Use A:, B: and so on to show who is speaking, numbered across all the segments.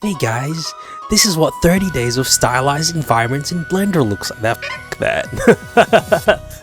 A: Hey guys, this is what 30 days of stylized environments in Blender looks like. That.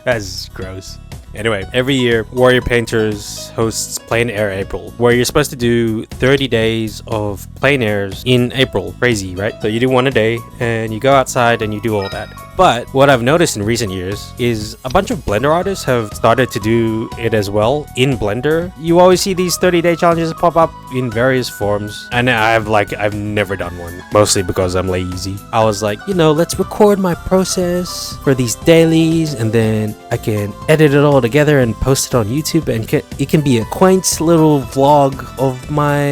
A: That's gross. Anyway, every year, Warrior Painters hosts Plein Airpril, where you're supposed to do 30 days of plein airs in April. Crazy, right? So you do one a day, and you go outside and you do all that. But what I've noticed in recent years is a bunch of Blender artists have started to do it as well in Blender. You always see these 30-day challenges pop up in various forms, and I've never done one, mostly because I'm lazy. I was like, let's record my process for these dailies, and then I can edit it all together and post it on YouTube, and it can be a quaint little vlog of my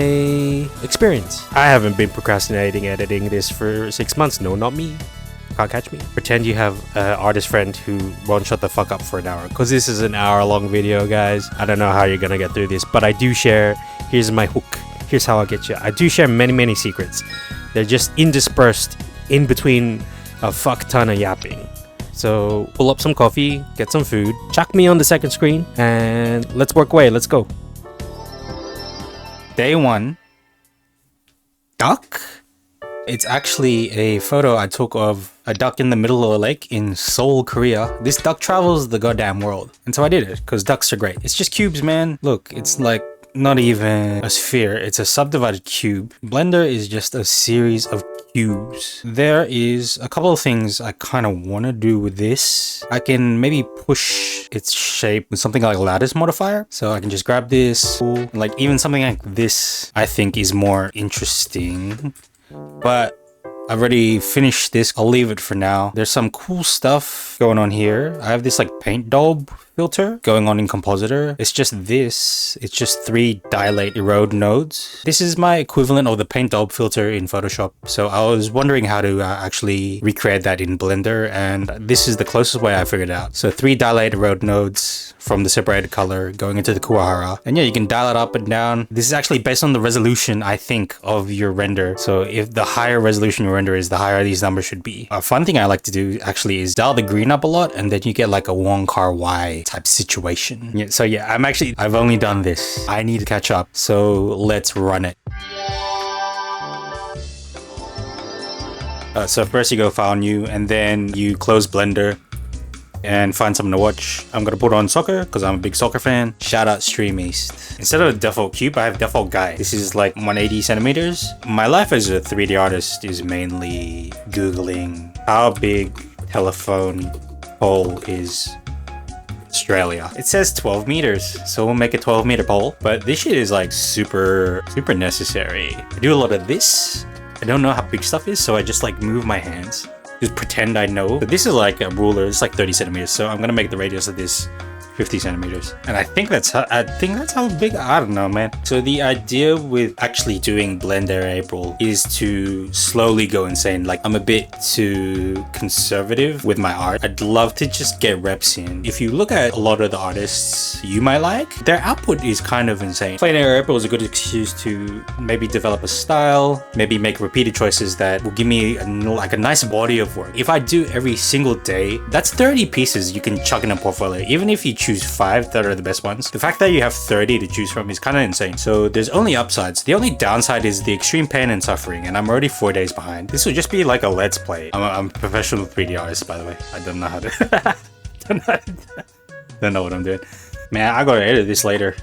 A: experience. I haven't been procrastinating editing this for 6 months. No, not me. Can't catch me. Pretend you have an artist friend who won't shut the fuck up for an hour, because this is an hour-long video, guys. I don't know how you're gonna get through this, but I do share. Here's my hook. Here's how I get you. I do share many secrets. They're just interspersed in between a fuck ton of yapping. So pull up some coffee, get some food, chuck me on the second screen, and let's work away. Let's go.
B: Day 1. Duck? It's actually a photo I took of a duck in the middle of a lake in Seoul, Korea. This duck travels the goddamn world. And so I did it, because ducks are great. It's just cubes, man. Look, it's like not even a sphere. It's a subdivided cube. Blender is just a series of cubes. There is a couple of things I kind of want to do with this. I can maybe push its shape with something like a lattice modifier. So I can just grab this. Like even something like this, I think is more interesting. But I've already finished this. I'll leave it for now. There's some cool stuff going on here. I have this like paint daub filter going on in Compositor. It's just 3 dilate erode nodes. This is my equivalent of the paint daub filter in Photoshop. So I was wondering how to actually recreate that in Blender, and this is the closest way I figured out. So 3 dilate erode nodes from the separated color going into the Kuwahara. And yeah, you can dial it up and down. This is actually based on the resolution, I think, of your render. So if the higher resolution your render is, the higher these numbers should be. A fun thing I like to do actually is dial the green up a lot, and then you get like a Wong Kar Wai type situation. Yeah, so yeah, I've only done this. I need to catch up. So let's run it. So first you go File New, and then you close Blender and find something to watch. I'm gonna put on soccer because I'm a big soccer fan. Shout out Streamist. Instead of a default cube, I have default guy. This is like 180 centimeters. My life as a 3D artist is mainly Googling how big telephone pole is Australia. It says 12 meters, so we'll make a 12-meter pole. But this shit is like super necessary. I do a lot of this. I don't know how big stuff is, so I just like move my hands. Just pretend I know. But this is like a ruler. It's like 30 centimeters. So I'm gonna make the radius of this 50 centimeters. And I think that's how big. I don't know, man. So the idea with actually doing Blender April is to slowly go insane. Like I'm a bit too conservative with my art. I'd love to just get reps in. If you look at a lot of the artists you might like, their output is kind of insane. Plein Airpril is a good excuse to maybe develop a style, maybe make repeated choices that will give me a nice body of work. If I do every single day, that's 30 pieces you can chuck in a portfolio. Even if you choose 5 that are the best ones, the fact that you have 30 to choose from is kind of insane. So there's only upsides. The only downside is the extreme pain and suffering, and I'm already 4 days behind. This will just be like a let's play. I'm a professional 3D artist, by the way. I don't know how to don't know what I'm doing, man. I gotta edit this later.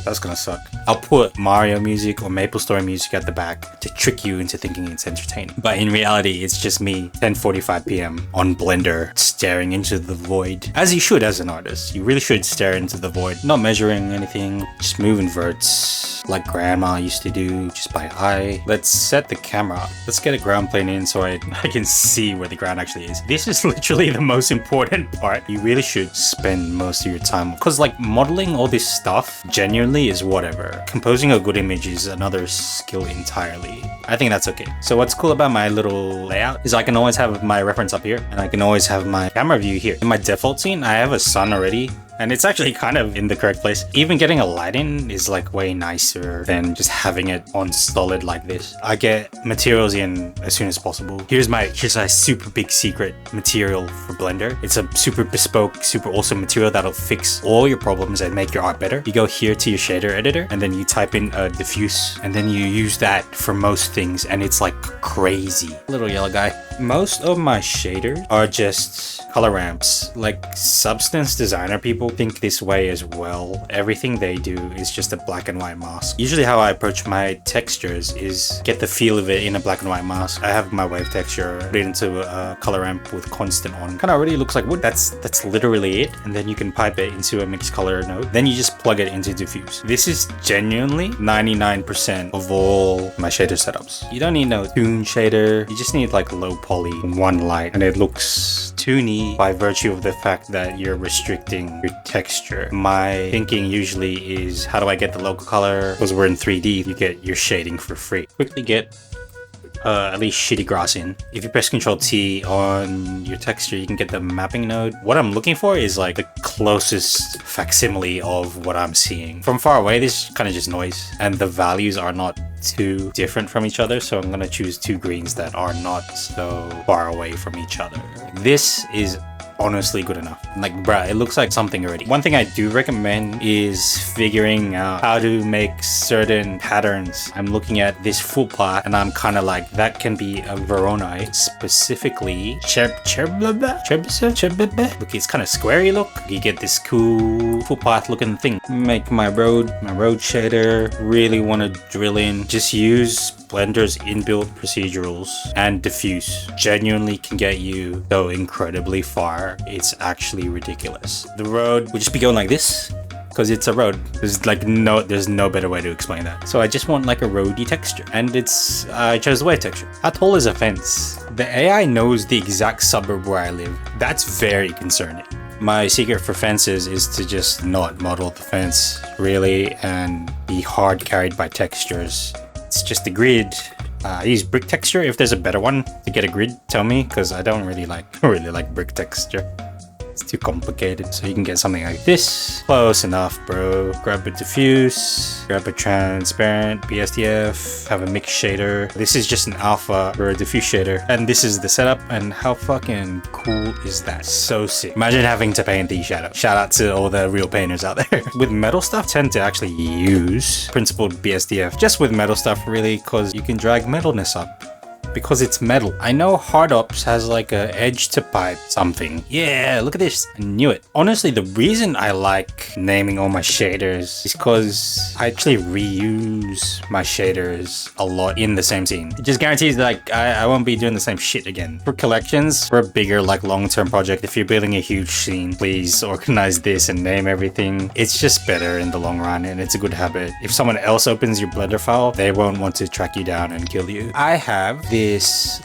B: That's gonna suck. I'll put Mario music or Maple Story music at the back to trick you into thinking it's entertaining. But in reality, it's just me, 10:45 p.m. on Blender, staring into the void. As you should as an artist. You really should stare into the void. Not measuring anything, just moving verts like grandma used to do, just by eye. Let's set the camera up. Let's get a ground plane in so I can see where the ground actually is. This is literally the most important part. You really should spend most of your time, because like modeling all this stuff genuinely is whatever. Composing a good image is another skill entirely. I think that's okay. So what's cool about my little layout is I can always have my reference up here, and I can always have my camera view here. In my default scene, I have a sun already And it's actually kind of in the correct place. Even getting a light in is like way nicer than just having it on solid like this. I get materials in as soon as possible. Here's my super big secret material for Blender. It's a super bespoke, super awesome material that'll fix all your problems and make your art better. You go here to your shader editor and then you type in diffuse and then you use that for most things and it's like crazy. Little yellow guy. Most of my shaders are just color ramps. Like Substance Designer people think this way as well. Everything they do is just a black and white mask. Usually how I approach my textures is get the feel of it in a black and white mask. I have my wave texture, put it into a color ramp with constant on. Kind of already looks like wood. That's literally it. And then you can pipe it into a mixed color node. Then you just plug it into diffuse. This is genuinely 99% of all my shader setups. You don't need no toon shader. You just need like low poly, one light, and it looks toony by virtue of the fact that you're restricting your texture. My thinking usually is, how do I get the local color? Because we're in 3D, you get your shading for free. Quickly get at least shitty grass in. If you press Ctrl T on your texture, you can get the mapping node. What I'm looking for is like the closest facsimile of what I'm seeing. From far away, this is kind of just noise, and the values are not too different from each other, so I'm gonna choose two greens that are not so far away from each other. This is honestly good enough. Like, bruh, it looks like something already. One thing I do recommend is figuring out how to make certain patterns. I'm looking at this full plot and I'm kind of like, that can be a Voronoi, specifically look, it's kind of squarey look. You get this cool full path looking thing. Make my road shader. Really want to drill in. Just use Blender's inbuilt procedurals and diffuse. Genuinely can get you so incredibly far. It's actually ridiculous. The road would just be going like this because it's a road. There's no better way to explain that. So I just want like a roady texture, and I chose the wave texture. How tall is a fence? The AI knows the exact suburb where I live. That's very concerning. My secret for fences is to just not model the fence really and be hard carried by textures. It's just a grid. I use brick texture. If there's a better one to get a grid, tell me, because I don't really like brick texture. It's too complicated. So you can get something like this. Close enough, bro. Grab a diffuse, grab a transparent BSDF, have a mix shader. This is just an alpha for a diffuse shader. And this is the setup, and how fucking cool is that? So sick. Imagine having to paint these shadows. Shout out to all the real painters out there. With metal stuff, tend to actually use principled BSDF. Just with metal stuff, really, because you can drag metalness up. Because it's metal. I know hard ops has like a edge to pipe something. Yeah, look at this. I knew it. Honestly, the reason I like naming all my shaders is because I actually reuse my shaders a lot in the same scene. It just guarantees that like I won't be doing the same shit again. For collections, for a bigger like long-term project, if you're building a huge scene, please organize this and name everything. It's just better in the long run, and it's a good habit. If someone else opens your Blender file, they won't want to track you down and kill you. I have this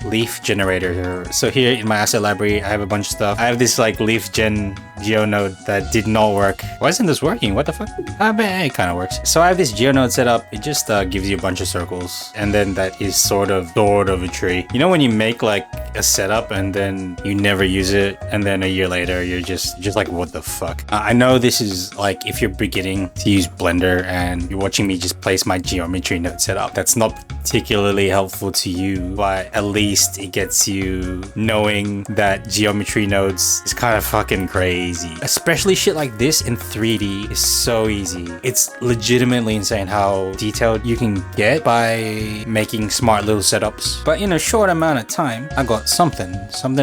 B: leaf generator here. So here in my asset library, I have a bunch of stuff. I have this like leaf gen geonode that did not work. Why isn't this working? What the fuck? But it kind of works. So I have this geonode set up. It just gives you a bunch of circles, and then that is sort of a tree. You know when you make like a setup and then you never use it, and then a year later you're just like, what the fuck? I know this is like if you're beginning to use Blender and you're watching me just place my geometry node setup, that's not particularly helpful to you, but at least it gets you knowing that geometry nodes is kind of fucking crazy. Especially shit like this in 3D is so easy. It's legitimately insane how detailed you can get by making smart little setups. But in a short amount of time, I got something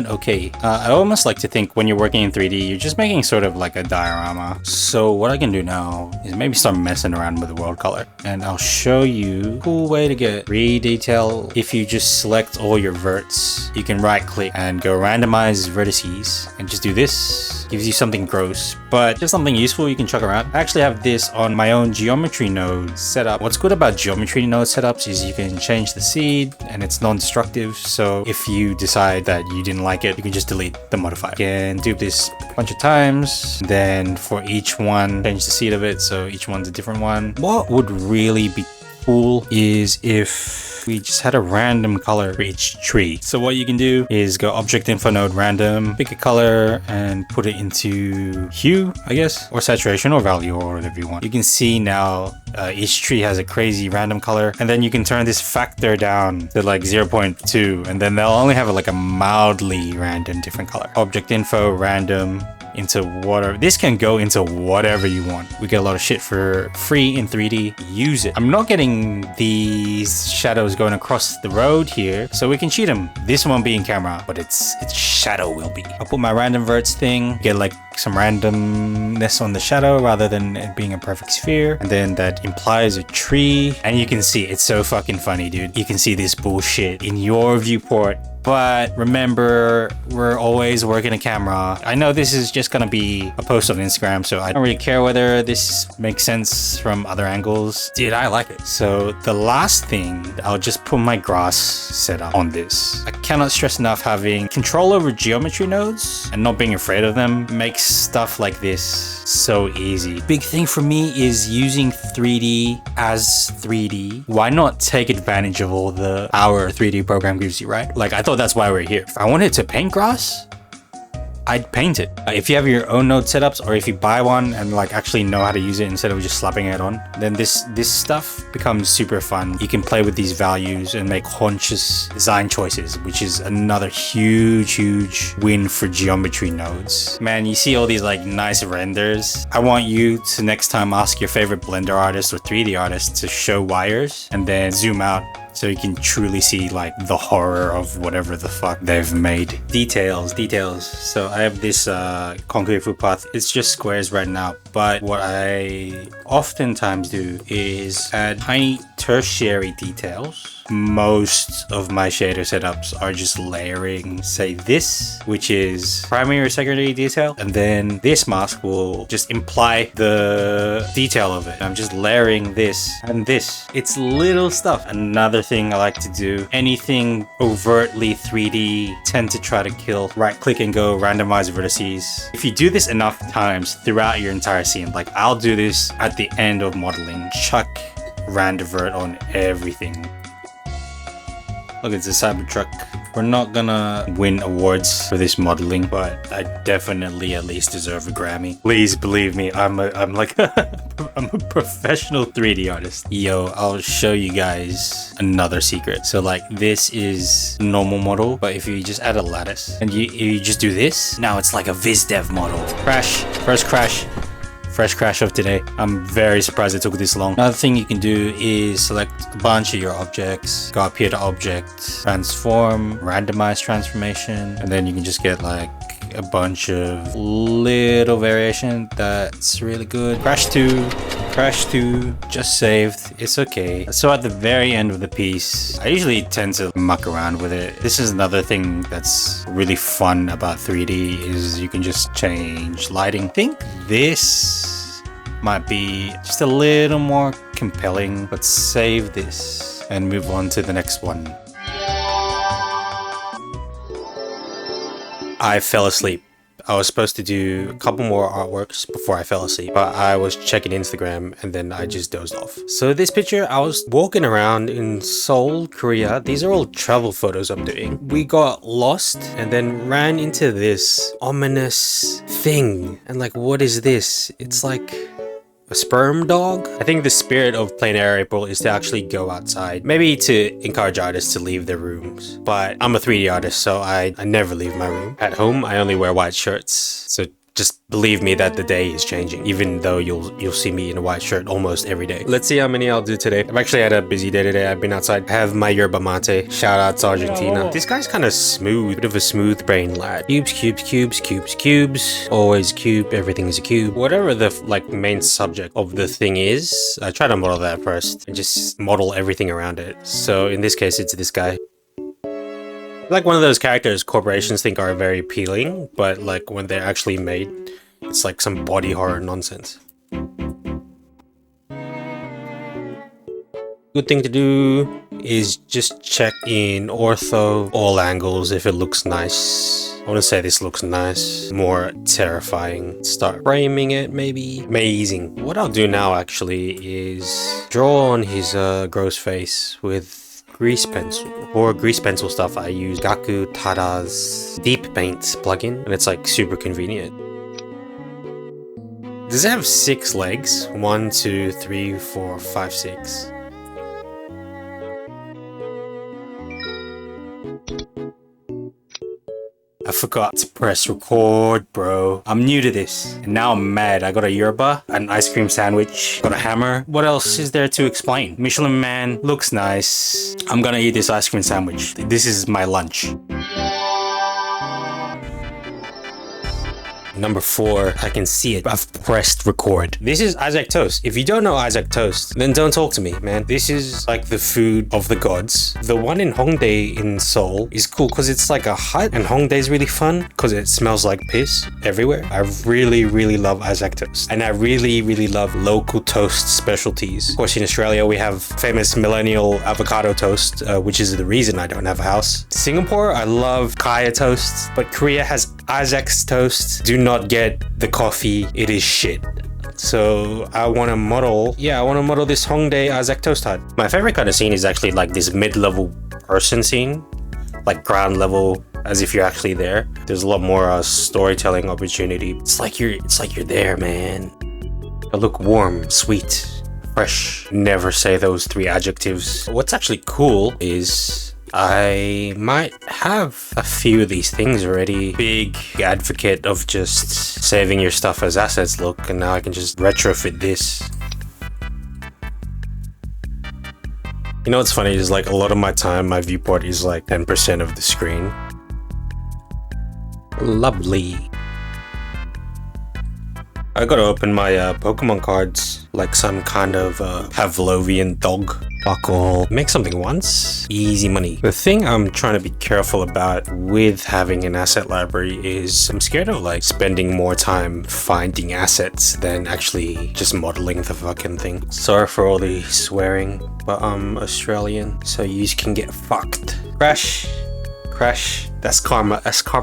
B: okay. I almost like to think when you're working in 3D, you're just making sort of like a diorama. So what I can do now is maybe start messing around with the world color, and I'll show you a cool way to get re-detail. If you just select all your verts, you can right click and go randomize vertices and just do this. Gives you something gross, but just something useful you can chuck around. I actually have this on my own geometry node setup. What's good about geometry node setups is you can change the seed and it's non-destructive. So if you decide that you didn't like it, you can just delete the modifier. You can do this a bunch of times. Then for each one, change the seed of it. So each one's a different one. What would really be cool is if we just had a random color for each tree. So what you can do is go object info node random, pick a color and put it into hue, I guess, or saturation or value or whatever you want. You can see now each tree has a crazy random color, and then you can turn this factor down to like 0.2, and then they'll only have like a mildly random different color. Object info random into whatever. This can go into whatever you want. We get a lot of shit for free in 3D. Use it. I'm not getting these shadows going across the road here, so we can cheat them. This won't be in camera, but its shadow will be. I'll put my random verts thing, get like some randomness on the shadow rather than it being a perfect sphere, and then that implies a tree, and you can see it's so fucking funny, dude. You can see this bullshit in your viewport. But remember, we're always working a camera. I know this is just gonna be a post on Instagram, so I don't really care whether this makes sense from other angles.
A: Dude, I like it.
B: So the last thing, I'll just put my grass setup on this. I cannot stress enough having control over geometry nodes and not being afraid of them makes stuff like this so easy. Big thing for me is using 3D as 3D. Why not take advantage of all the power 3D program gives you, right? Like, I thought that's why we're here. If I wanted to paint grass, I'd paint it. If you have your own node setups, or if you buy one and like actually know how to use it instead of just slapping it on, then this stuff becomes super fun. You can play with these values and make conscious design choices, which is another huge win for geometry nodes. Man, you see all these like nice renders. I want you to next time ask your favorite Blender artist or 3D artist to show wires and then zoom out, so you can truly see like the horror of whatever the fuck they've made. Details. So I have this concrete footpath. It's just squares right now, but what I oftentimes do is add tiny tertiary details. Most of my shader setups are just layering, say this, which is primary or secondary detail, and then this mask will just imply the detail of it. I'm just layering this and this. It's little stuff. Another thing I like to do, anything overtly 3D, tend to try to kill. Right click and go randomize vertices. If you do this enough times throughout your entire scene, like I'll do this at the end of modeling, chuck randivert on everything. Look, it's a Cybertruck. We're not gonna win awards for this modeling, but I definitely at least deserve a Grammy. Please believe me, I'm like I'm a professional 3D artist. Yo, I'll show you guys another secret. So like this is a normal model, but if you just add a lattice and you just do this, now it's like a VizDev model. Crash, first crash. Fresh crash of today. I'm very surprised it took this long. Another thing you can do is select a bunch of your objects, go up here to object, transform, randomize transformation, and then you can just get like a bunch of little variation that's really good. Crash 2, just saved, it's okay. So at the very end of the piece, I usually tend to muck around with it. This is another thing that's really fun about 3D is you can just change lighting. I think this might be just a little more compelling. Let's save this and move on to the next one. I fell asleep. I was supposed to do a couple more artworks before I fell asleep, but I was checking Instagram and then I just dozed off. So this picture, I was walking around in Seoul, Korea. These are all travel photos I'm doing. We got lost and then ran into this ominous thing. And like, what is this? It's like a sperm dog? I think the spirit of Plein Airpril is to actually go outside. Maybe to encourage artists to leave their rooms. But I'm a 3D artist, so I never leave my room. At home, I only wear white shirts. So just believe me that the day is changing, even though you'll see me in a white shirt almost every day. Let's see how many I'll do today. I've actually had a busy day today. I've been outside. I have my yerba mate. Shout out to Argentina. This guy's kind of smooth, bit of a smooth brain lad. Cubes. Always cube. Everything is a cube. Whatever the like main subject of the thing is, I try to model that first and just model everything around it. So in this case, it's this guy. Like one of those characters corporations think are very appealing, but like when they're actually made, it's like some body horror nonsense. Good thing to do is just check in ortho, all angles if it looks nice. I want to say this looks nice, more terrifying. Start framing it maybe. Amazing. What I'll do now actually is draw on his gross face with
A: grease pencil. For grease pencil stuff, I use Gaku Tada's Deep Paint plugin, and it's like super convenient. Does it have 6 legs? 1, 2, 3, 4, 5, 6. I forgot to press record, bro. I'm new to this. And now I'm mad. I got a yerba, an ice cream sandwich, got a hammer. What else is there to explain? Michelin Man looks nice. I'm gonna eat this ice cream sandwich. This is my lunch. Number 4, I can see it. I've pressed record. This is Isaac Toast. If you don't know Isaac Toast, then don't talk to me, man. This is like the food of the gods. The one in Hongdae in Seoul is cool because it's like a hut, and Hongdae is really fun because it smells like piss everywhere. I really love Isaac Toast. And I really love local toast specialties. Of course, in Australia, we have famous millennial avocado toast, which is the reason I don't have a house. Singapore, I love Kaya Toast, but Korea has Isaac's Toast. Do not get the coffee, it is shit. So I want to model this Hongdae Isaac Toast hut. My favorite kind of scene is actually like this mid-level person scene, like ground level, as if you're actually there. There's a lot more storytelling opportunity. It's like you're there, man. I look warm, sweet, fresh. Never say those 3 adjectives. What's actually cool is I might have a few of these things already. Big advocate of just saving your stuff as assets look, and now I can just retrofit this. You know what's funny is like a lot of my time, my viewport is like 10% of the screen. Lovely. I gotta open my Pokemon cards like some kind of Pavlovian dog. Fuck all. Make something once, easy money. The thing I'm trying to be careful about with having an asset library is I'm scared of like spending more time finding assets than actually just modeling the fucking thing. Sorry for all the swearing, but I'm Australian, so you can get fucked. Crash. That's karma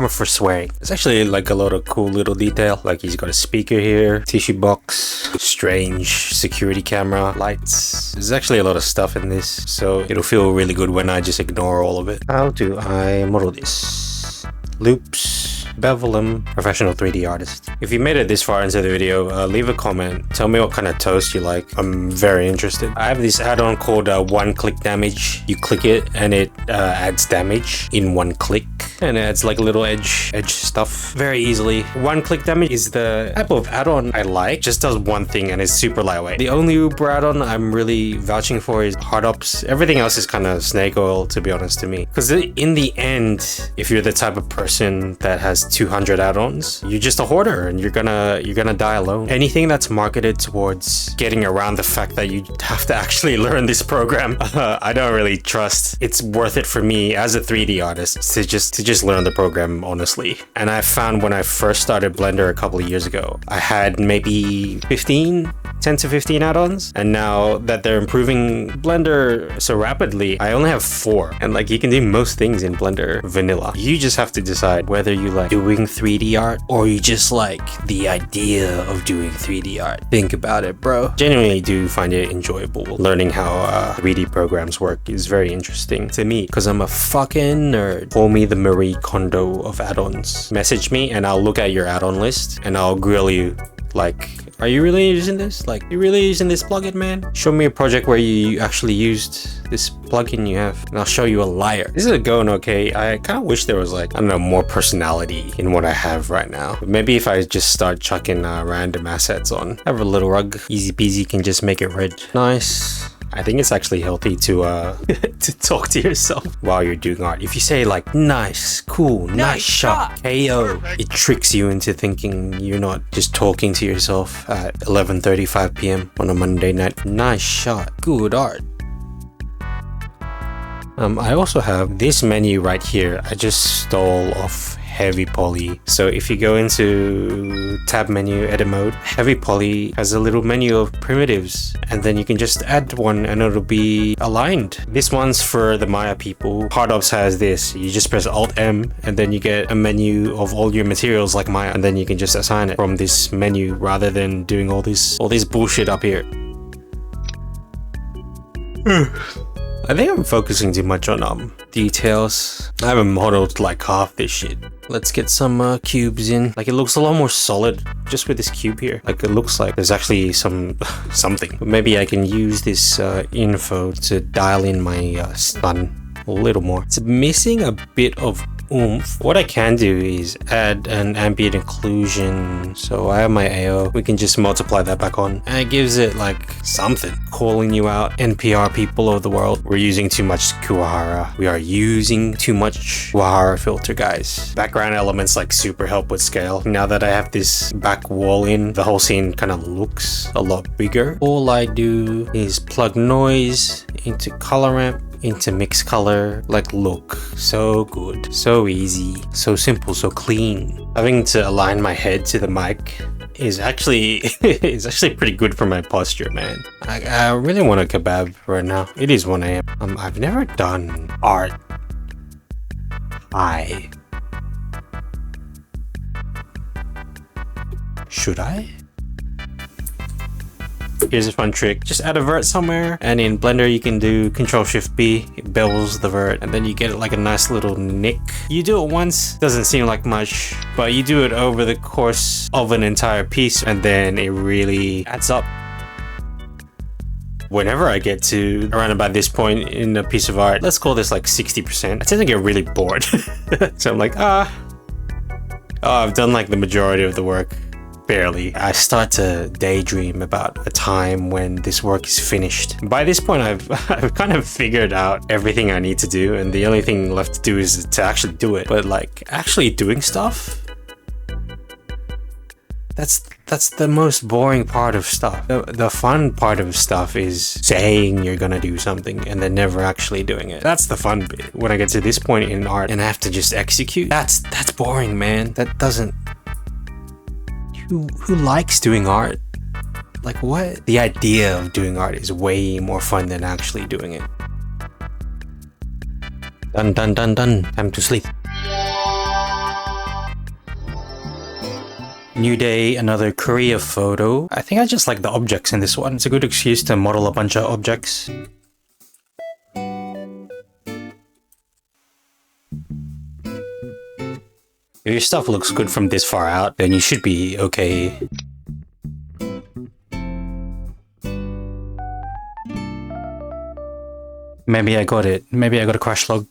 A: for swearing. It's actually like a lot of cool little detail. Like he's got a speaker here, tissue box, strange security camera, lights. There's actually a lot of stuff in this, so it'll feel really good when I just ignore all of it. How do I model this? Loops. Bevelum, professional 3D artist. If you made it this far into the video, leave a comment. Tell me what kind of toast you like. I'm very interested. I have this add-on called one click damage. You click it and it adds damage in 1 click, and it adds like little edge stuff very easily. 1 click damage is the type of add-on I like. Just does one thing and it's super lightweight. The only Uber add-on I'm really vouching for is hard ops. Everything else is kind of snake oil, to be honest, to me. Because in the end, if you're the type of person that has 200 add-ons, you're just a hoarder and you're gonna die alone. Anything that's marketed towards getting around the fact that you have to actually learn this program, I don't really trust. It's worth it for me as a 3D artist to just learn the program, honestly. And I found when I first started Blender a couple of years ago, I had maybe 10 to 15 add-ons, and now that they're improving Blender so rapidly, I only have 4, and like you can do most things in Blender vanilla. You just have to decide whether you like doing 3D art or you just like the idea of doing 3D art. Think about it, bro. Genuinely do find it enjoyable. Learning how 3D programs work is very interesting to me because I'm a fucking nerd. Call me the Marie Kondo of add-ons. Message me and I'll look at your add-on list and I'll grill you like, are you really using this? Like, you really using this plugin, man? Show me a project where you actually used this plugin you have, and I'll show you a liar. This is going okay. I kind of wish there was like, I don't know, more personality in what I have right now. But maybe if I just start chucking random assets on. Have a little rug, easy peasy, can just make it red. Nice. I think it's actually healthy to to talk to yourself while you're doing art. If you say like, nice, cool, nice shot, KO, it tricks you into thinking you're not just talking to yourself at 11:35 p.m. on a Monday night. Nice shot, good art. I also have this menu right here. I just stole off Heavy Poly. So if you go into tab menu, edit mode, Heavy Poly has a little menu of primitives, and then you can just add one and it'll be aligned. This one's for the Maya people. Hardops has this. You just press Alt M and then you get a menu of all your materials like Maya, and then you can just assign it from this menu rather than doing all this bullshit up here. I think I'm focusing too much on details. I haven't modeled like half this shit. Let's get some cubes in. Like, it looks a lot more solid just with this cube here. Like, it looks like there's actually something. Maybe I can use this info to dial in my stun a little more. It's missing a bit of oomph. What I can do is add an ambient occlusion. So I have my AO. We can just multiply that back on, and it gives it like something. Calling you out, NPR people of the world. We're using too much Kuwahara. We are using too much Kuwahara filter, guys. Background elements like super help with scale. Now that I have this back wall in, the whole scene kind of looks a lot bigger. All I do is plug noise into color ramp, into mix color. Like, look, so good, so easy, so simple, so clean. Having to align my head to the mic is actually pretty good for my posture, man. I really want a kebab right now. It is 1 a.m. I've never done art high. Should I? Here's a fun trick. Just add a vert somewhere, and in Blender you can do Ctrl-Shift-B. It bevels the vert, and then you get like a nice little nick. You do it once, doesn't seem like much, but you do it over the course of an entire piece, and then it really adds up. Whenever I get to around about this point in a piece of art, let's call this like 60%, I tend to get really bored. So I'm like, I've done like the majority of the work. Barely. I start to daydream about a time when this work is finished. By this point, I've kind of figured out everything I need to do, and the only thing left to do is to actually do it. But like, actually doing stuff, that's the most boring part of stuff. The fun part of stuff is saying you're gonna do something and then never actually doing it. That's the fun bit. When I get to this point in art and I have to just execute, that's boring, man. That doesn't... Who likes doing art? Like, what? The idea of doing art is way more fun than actually doing it. Done. Time to sleep. New day, another Korea photo. I think I just like the objects in this one. It's a good excuse to model a bunch of objects. If your stuff looks good from this far out, then you should be okay. Maybe I got it. Maybe I got a crash log.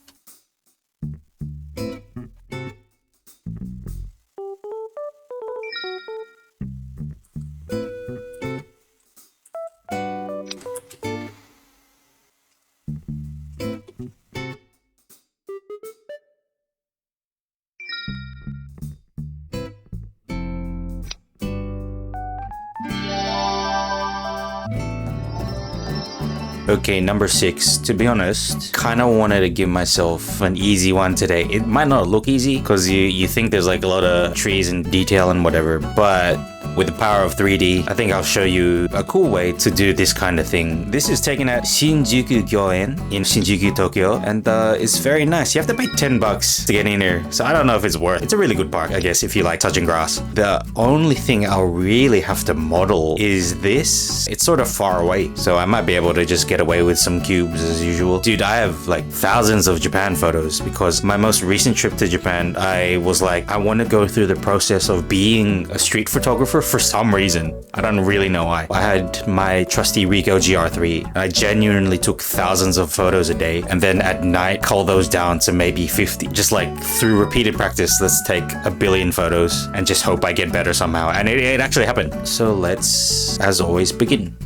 A: Okay, number 6. To be honest, kind of wanted to give myself an easy one today. It might not look easy because you think there's like a lot of trees and detail and whatever, but with the power of 3D, I think I'll show you a cool way to do this kind of thing. This is taken at Shinjuku Gyoen in Shinjuku, Tokyo, and it's very nice. You have to pay $10 to get in here, so I don't know if it's worth. It's a really good park, I guess, if you like touching grass. The only thing I'll really have to model is this. It's sort of far away, so I might be able to just get away with some cubes as usual. Dude, I have like thousands of Japan photos because my most recent trip to Japan, I was like, I want to go through the process of being a street photographer for some reason. I don't really know why. I had my trusty Ricoh GR3. I genuinely took thousands of photos a day, and then at night cull those down to maybe 50. Just like through repeated practice, let's take 1 billion photos and just hope I get better somehow. And it actually happened. So let's, as always, begin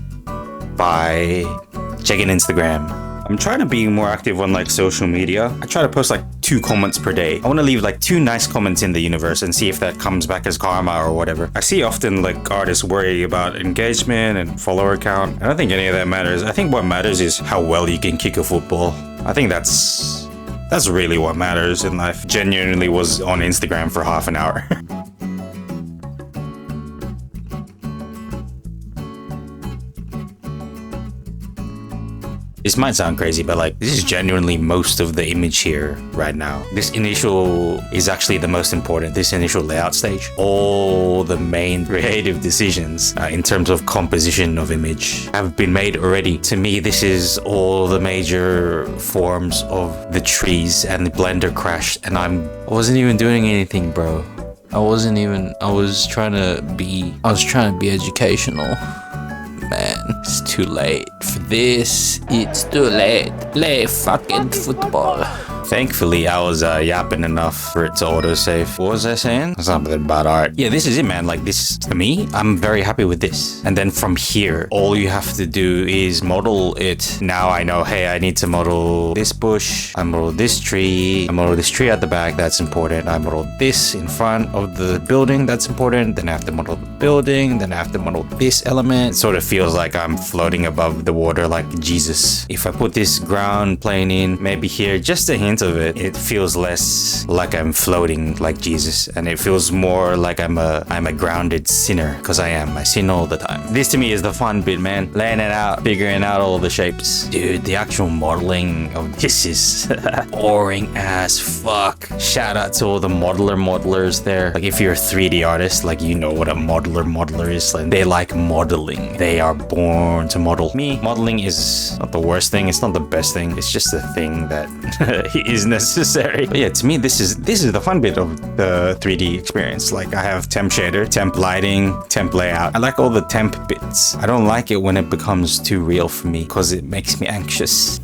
A: by checking Instagram. I'm trying to be more active on like social media. I try to post like 2 comments per day. I want to leave like 2 nice comments in the universe and see if that comes back as karma or whatever. I see often like artists worry about engagement and follower count. I don't think any of that matters. I think what matters is how well you can kick a football. I think that's really what matters in life. Genuinely was on Instagram for half an hour.
B: This might sound crazy, but like this is genuinely most of the image here right now. This initial is actually the most important. This initial layout stage, all the main creative decisions in terms of composition of image have been made already. To me, this is all the major forms of the trees, and the blender crashed, and I wasn't even doing anything, bro. I was trying to be educational. Man, it's too late for this. It's too late. Play fucking football. Thankfully, I was yapping enough for it to autosave. What was I saying? Something about art. Yeah, this is it, man. Like, this, to me, I'm very happy with this. And then from here, all you have to do is model it. Now I know, hey, I need to model this bush. I model this tree. I model this tree at the back. That's important. I model this in front of the building. That's important. Then I have to model the building. Then I have to model this element. It sort of feels like I'm floating above the water like Jesus. If I put this ground plane in, maybe here, just a hint of it, it feels less like I'm floating like Jesus, and it feels more like I'm a grounded sinner, because I sin all the time. This to me is the fun bit, man. Laying it out, figuring out all the shapes. Dude, the actual modeling of this is boring as fuck. Shout out to all the modelers there. Like, if you're a 3D artist, like, you know what a modeler is. Like, they like modeling. They are born to model. Me, modeling is not the worst thing. It's not the best thing. It's just a thing that is necessary. But yeah, to me, this is the fun bit of the 3D experience. Like, I have temp shader, temp lighting, temp layout. I like all the temp bits. I don't like it when it becomes too real for me, because it makes me anxious.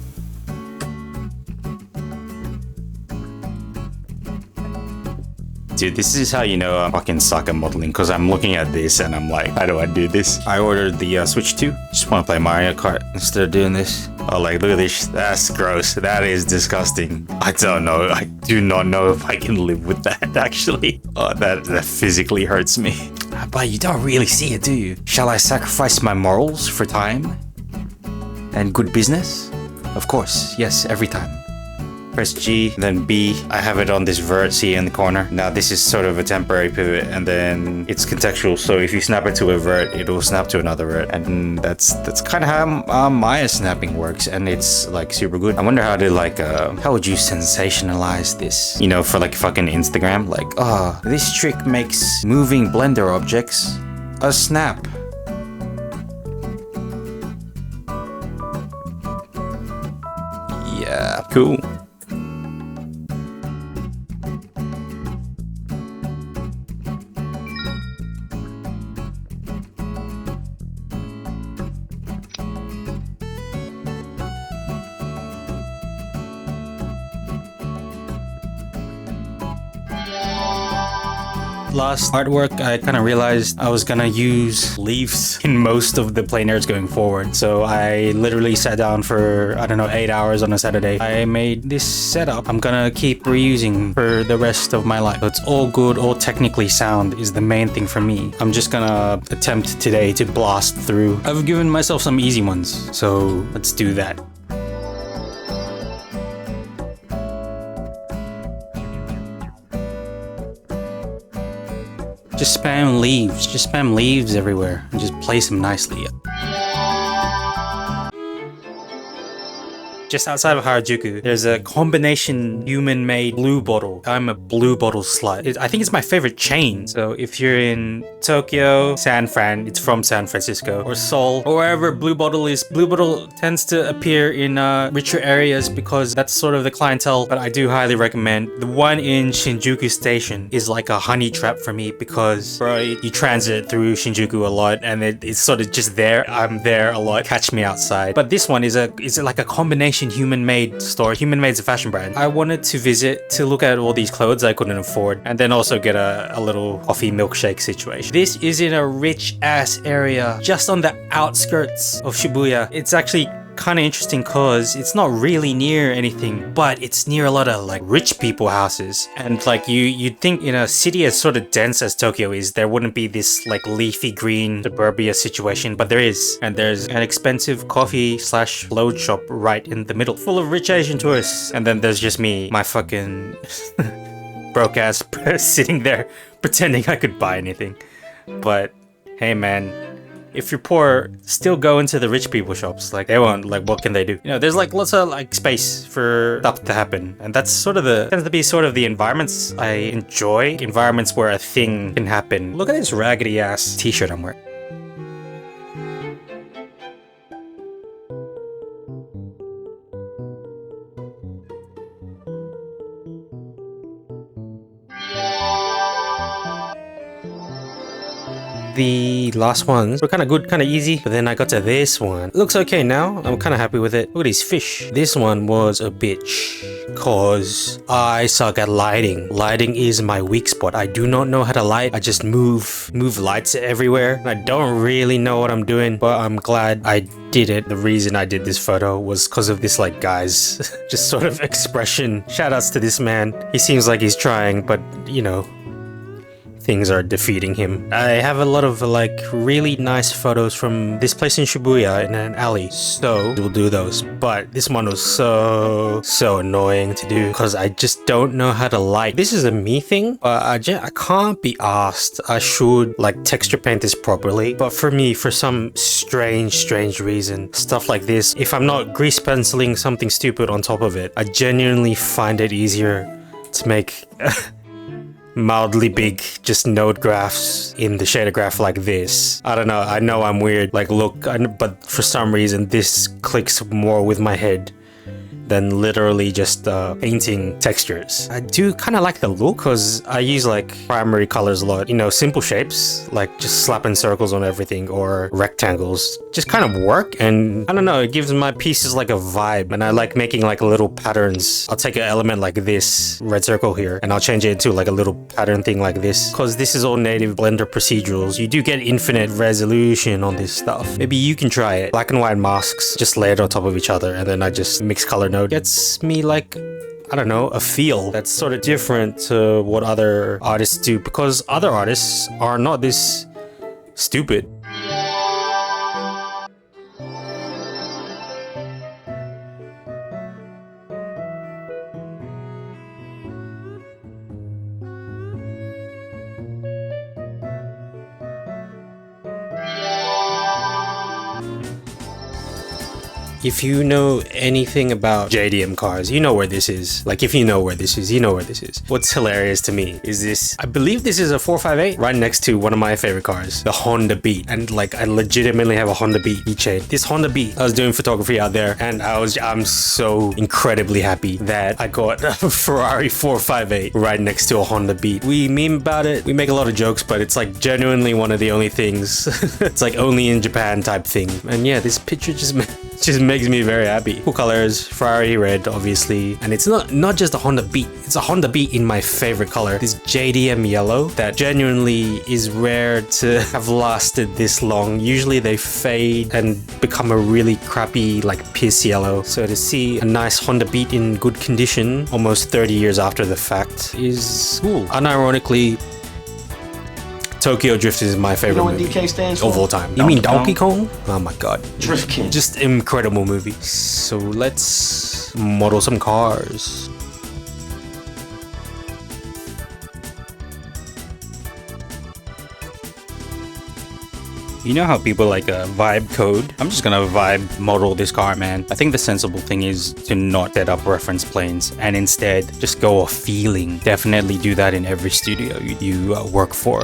B: Dude, this is how you know I fucking suck at modeling, because I'm looking at this and I'm like, how do I do this? I ordered the Switch 2. Just want to play Mario Kart instead of doing this. Oh, like, look at this. That's gross. That is disgusting. I don't know. I do not know if I can live with that, actually. Oh, that physically hurts me. But you don't really see it, do you? Shall I sacrifice my morals for time? And good business? Of course. Yes, every time. Press G, then B. I have it on this vert C in the corner. Now this is sort of a temporary pivot, and then it's contextual. So if you snap it to a vert, it will snap to another vert, and that's kind of how Maya snapping works, and it's like super good. I wonder how to like how would you sensationalize this? You know, for like fucking Instagram, like, oh, this trick makes moving Blender objects a snap. Yeah, cool. Last artwork, I kind of realized I was gonna use leaves in most of the plein airs going forward. So I literally sat down for, I don't know, 8 hours on a Saturday. I made this setup I'm gonna keep reusing for the rest of my life. So it's all good, all technically sound is the main thing for me. I'm just gonna attempt today to blast through. I've given myself some easy ones, so let's do that. Just spam leaves everywhere and just place them nicely. Just outside of Harajuku, there's a combination human-made blue bottle. I'm a blue bottle slut. I think it's my favorite chain. So if you're in Tokyo, San Fran, it's from San Francisco, or Seoul, or wherever Blue Bottle is. Blue Bottle tends to appear in richer areas because that's sort of the clientele, but I do highly recommend. The one in Shinjuku Station is like a honey trap for me because, bro, you transit through Shinjuku a lot and it's sort of just there. I'm there a lot. Catch me outside. But this one is like a combination human-made store. Human-Made's a fashion brand. I wanted to visit to look at all these clothes I couldn't afford and then also get a little coffee milkshake situation. This is in a rich ass area just on the outskirts of Shibuya. It's actually kind of interesting cause it's not really near anything, but it's near a lot of like rich people houses. And like you'd think in a city as sort of dense as Tokyo is, there wouldn't be this like leafy green suburbia situation, but there is. And there's an expensive coffee / load shop right in the middle, full of rich Asian tourists. And then there's just me, my fucking broke ass sitting there pretending I could buy anything. But hey man, If you're poor, still go into the rich people shops. Like they won't, like what can they do? You know, there's like lots of like space for stuff to happen. And that's sort of tends to be sort of the environments I enjoy. Environments where a thing can happen. Look at this raggedy ass t-shirt I'm wearing. The last ones were kind of good, kind of easy, but then I got to this one. It looks okay now. I'm kind of happy with it. Look at these fish. This one was a bitch cause I suck at lighting. Lighting is my weak spot. I do not know how to light. I just move lights everywhere. I don't really know what I'm doing, but I'm glad I did it. The reason I did this photo was because of this like guy's just sort of expression. Shout outs to this man. He seems like he's trying, but you know, things are defeating him. I have a lot of like really nice photos from this place in Shibuya in an alley, so we'll do those. But this one was so annoying to do because I just don't know how to light. This is a me thing, but I can't be asked. I should like texture paint this properly, but for me, for some strange reason, stuff like this, if I'm not grease penciling something stupid on top of it, I genuinely find it easier to make mildly big just node graphs in the shader graph like this. I don't know, I know I'm weird, like look, but for some reason this clicks more with my head than literally just painting textures. I do kind of like the look because I use like primary colors a lot. You know, simple shapes like just slapping circles on everything or rectangles just kind of work, and I don't know, it gives my pieces like a vibe, and I like making like little patterns. I'll take an element like this red circle here and I'll change it into like a little pattern thing like this because this is all native Blender procedurals. You do get infinite resolution on this stuff. Maybe you can try it. Black and white masks just layered on top of each other, and then I just mix color node. Gets me like, I don't know, a feel that's sort of different to what other artists do, because other artists are not this stupid. If you know anything about JDM cars, you know where this is. Like, if you know where this is, you know where this is. What's hilarious to me is this, I believe this is a 458 right next to one of my favorite cars, the Honda Beat. And like, I legitimately have a Honda Beat keychain. This Honda Beat, I was doing photography out there, and I'm so incredibly happy that I got a Ferrari 458 right next to a Honda Beat. We meme about it, we make a lot of jokes, but it's like genuinely one of the only things. It's like only in Japan type thing. And yeah, this picture just makes me very happy. Cool colors, Ferrari red, obviously. And it's not just a Honda Beat, it's a Honda Beat in my favorite color, this JDM yellow that genuinely is rare to have lasted this long. Usually they fade and become a really crappy like piss yellow. So to see a nice Honda Beat in good condition almost 30 years after the fact is cool. Unironically, Tokyo Drift is my favorite movie
C: DK stands for?
B: of all time. You mean Donkey Kong? Oh my god.
C: Drift King.
B: Just incredible movie. So let's model some cars. You know how people like a vibe code? I'm just gonna vibe model this car, man. I think the sensible thing is to not set up reference planes and instead just go off feeling. Definitely do that in every studio you work for.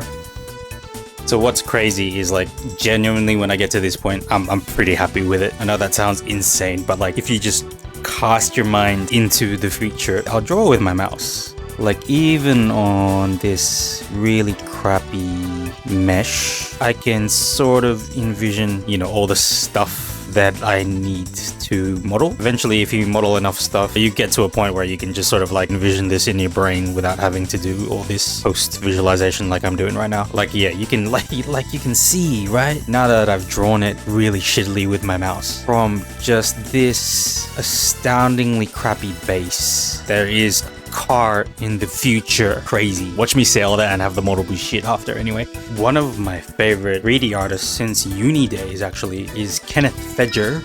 B: So what's crazy is like genuinely when I get to this point, I'm pretty happy with it. I know that sounds insane, but like if you just cast your mind into the future, I'll draw with my mouse. Like even on this really crappy mesh, I can sort of envision, you know, all the stuff that I need to model. Eventually, if you model enough stuff, you get to a point where you can just sort of like envision this in your brain without having to do all this post visualization like I'm doing right now. Like, yeah, you can like you can see, right? Now that I've drawn it really shittily with my mouse, from just this astoundingly crappy base, there is car in the future. Crazy. Watch me say all that and have the model be shit after anyway. One of my favorite 3D artists since uni days actually is Kenneth Fedger.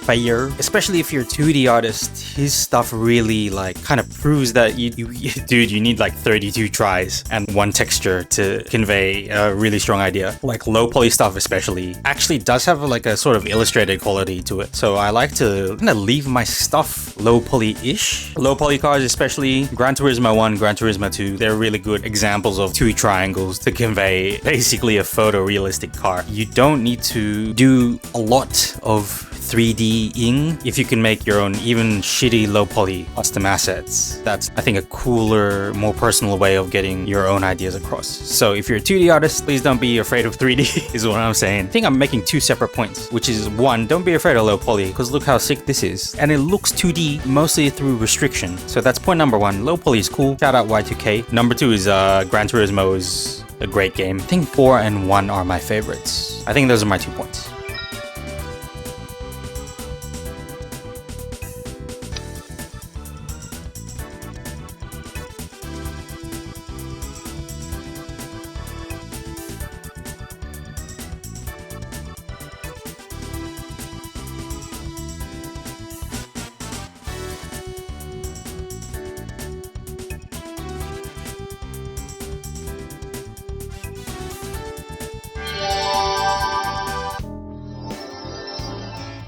B: fire. Especially if you're a 2D artist, his stuff really like kind of proves that dude, you need like 32 tries and one texture to convey a really strong idea. Like low poly stuff especially actually does have like a sort of illustrated quality to it. So I like to kind of leave my stuff low poly-ish. Low poly cars, especially Gran Turismo 1, Gran Turismo 2, they're really good examples of two triangles to convey basically a photorealistic car. You don't need to do a lot of 3D-ing if you can make your own even shitty low poly custom assets. That's, I think, a cooler, more personal way of getting your own ideas across. So if you're a 2D artist, please don't be afraid of 3D is what I'm saying. I think I'm making two separate points, which is one, don't be afraid of low poly because look how sick this is. And it looks 2D mostly through restriction. So that's point number one. Low poly is cool. Shout out Y2K. Number two is Gran Turismo is a great game. I think 4 and 1 are my favorites. I think those are my 2 points.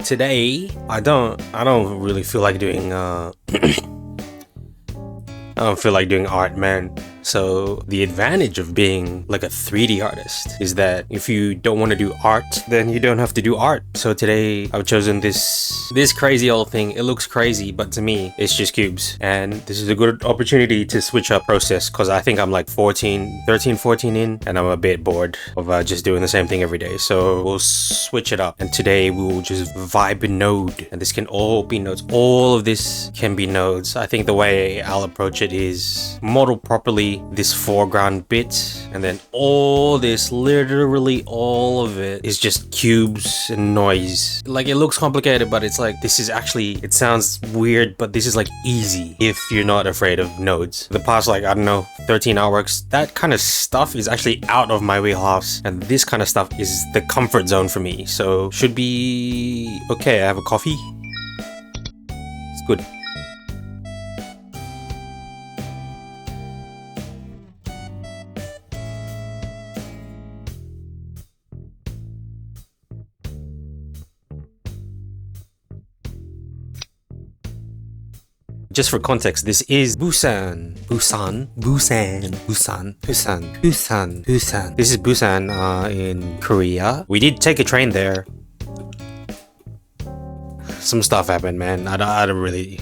A: Today, I don't really feel like doing I don't feel like doing art, man. So the advantage of being like a 3D artist is that if you don't want to do art, then you don't have to do art. So today I've chosen this crazy old thing. It looks crazy, but to me, it's just cubes. And this is a good opportunity to switch up process because I think I'm like 13, 14 in, and I'm a bit bored of just doing the same thing every day. So we'll switch it up. And today we will just vibe a node. And this can all be nodes. All of this can be nodes. I think the way I'll approach it is model properly this foreground bit, and then all this, literally all of it, is just cubes and noise. Like, it looks complicated, but it's like, this is actually, it sounds weird, but this is like easy if you're not afraid of nodes. The past, like, I don't know, 13 artworks, that kind of stuff is actually out of my wheelhouse, and this kind of stuff is the comfort zone for me. So should be okay. I have a coffee. It's good. Just for context, this is Busan. This is Busan in Korea. We did take a train there. Some stuff happened, man. I really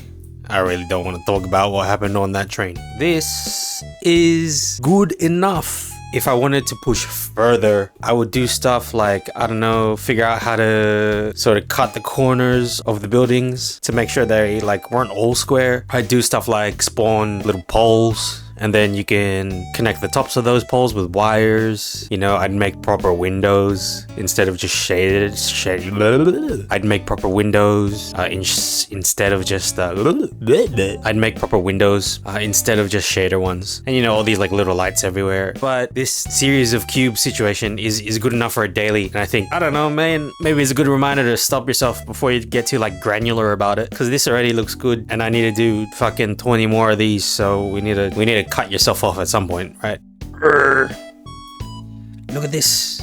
A: don't want to talk about what happened on that train. This is good enough. If I wanted to push further, I would do stuff like, I don't know, figure out how to sort of cut the corners of the buildings to make sure they like weren't all square. I'd do stuff like spawn little poles, and then you can connect the tops of those poles with wires. You know, I'd make proper windows instead of just shaded. I'd make proper windows instead of just I'd make proper windows instead of just shader ones. And you know, all these like little lights everywhere. But this series of cube situation is good enough for a daily. And I think, I don't know, man, maybe it's a good reminder to stop yourself before you get too like granular about it. Because this already looks good, and I need to do fucking 20 more of these. So we need to cut yourself off at some point, right? Look at this.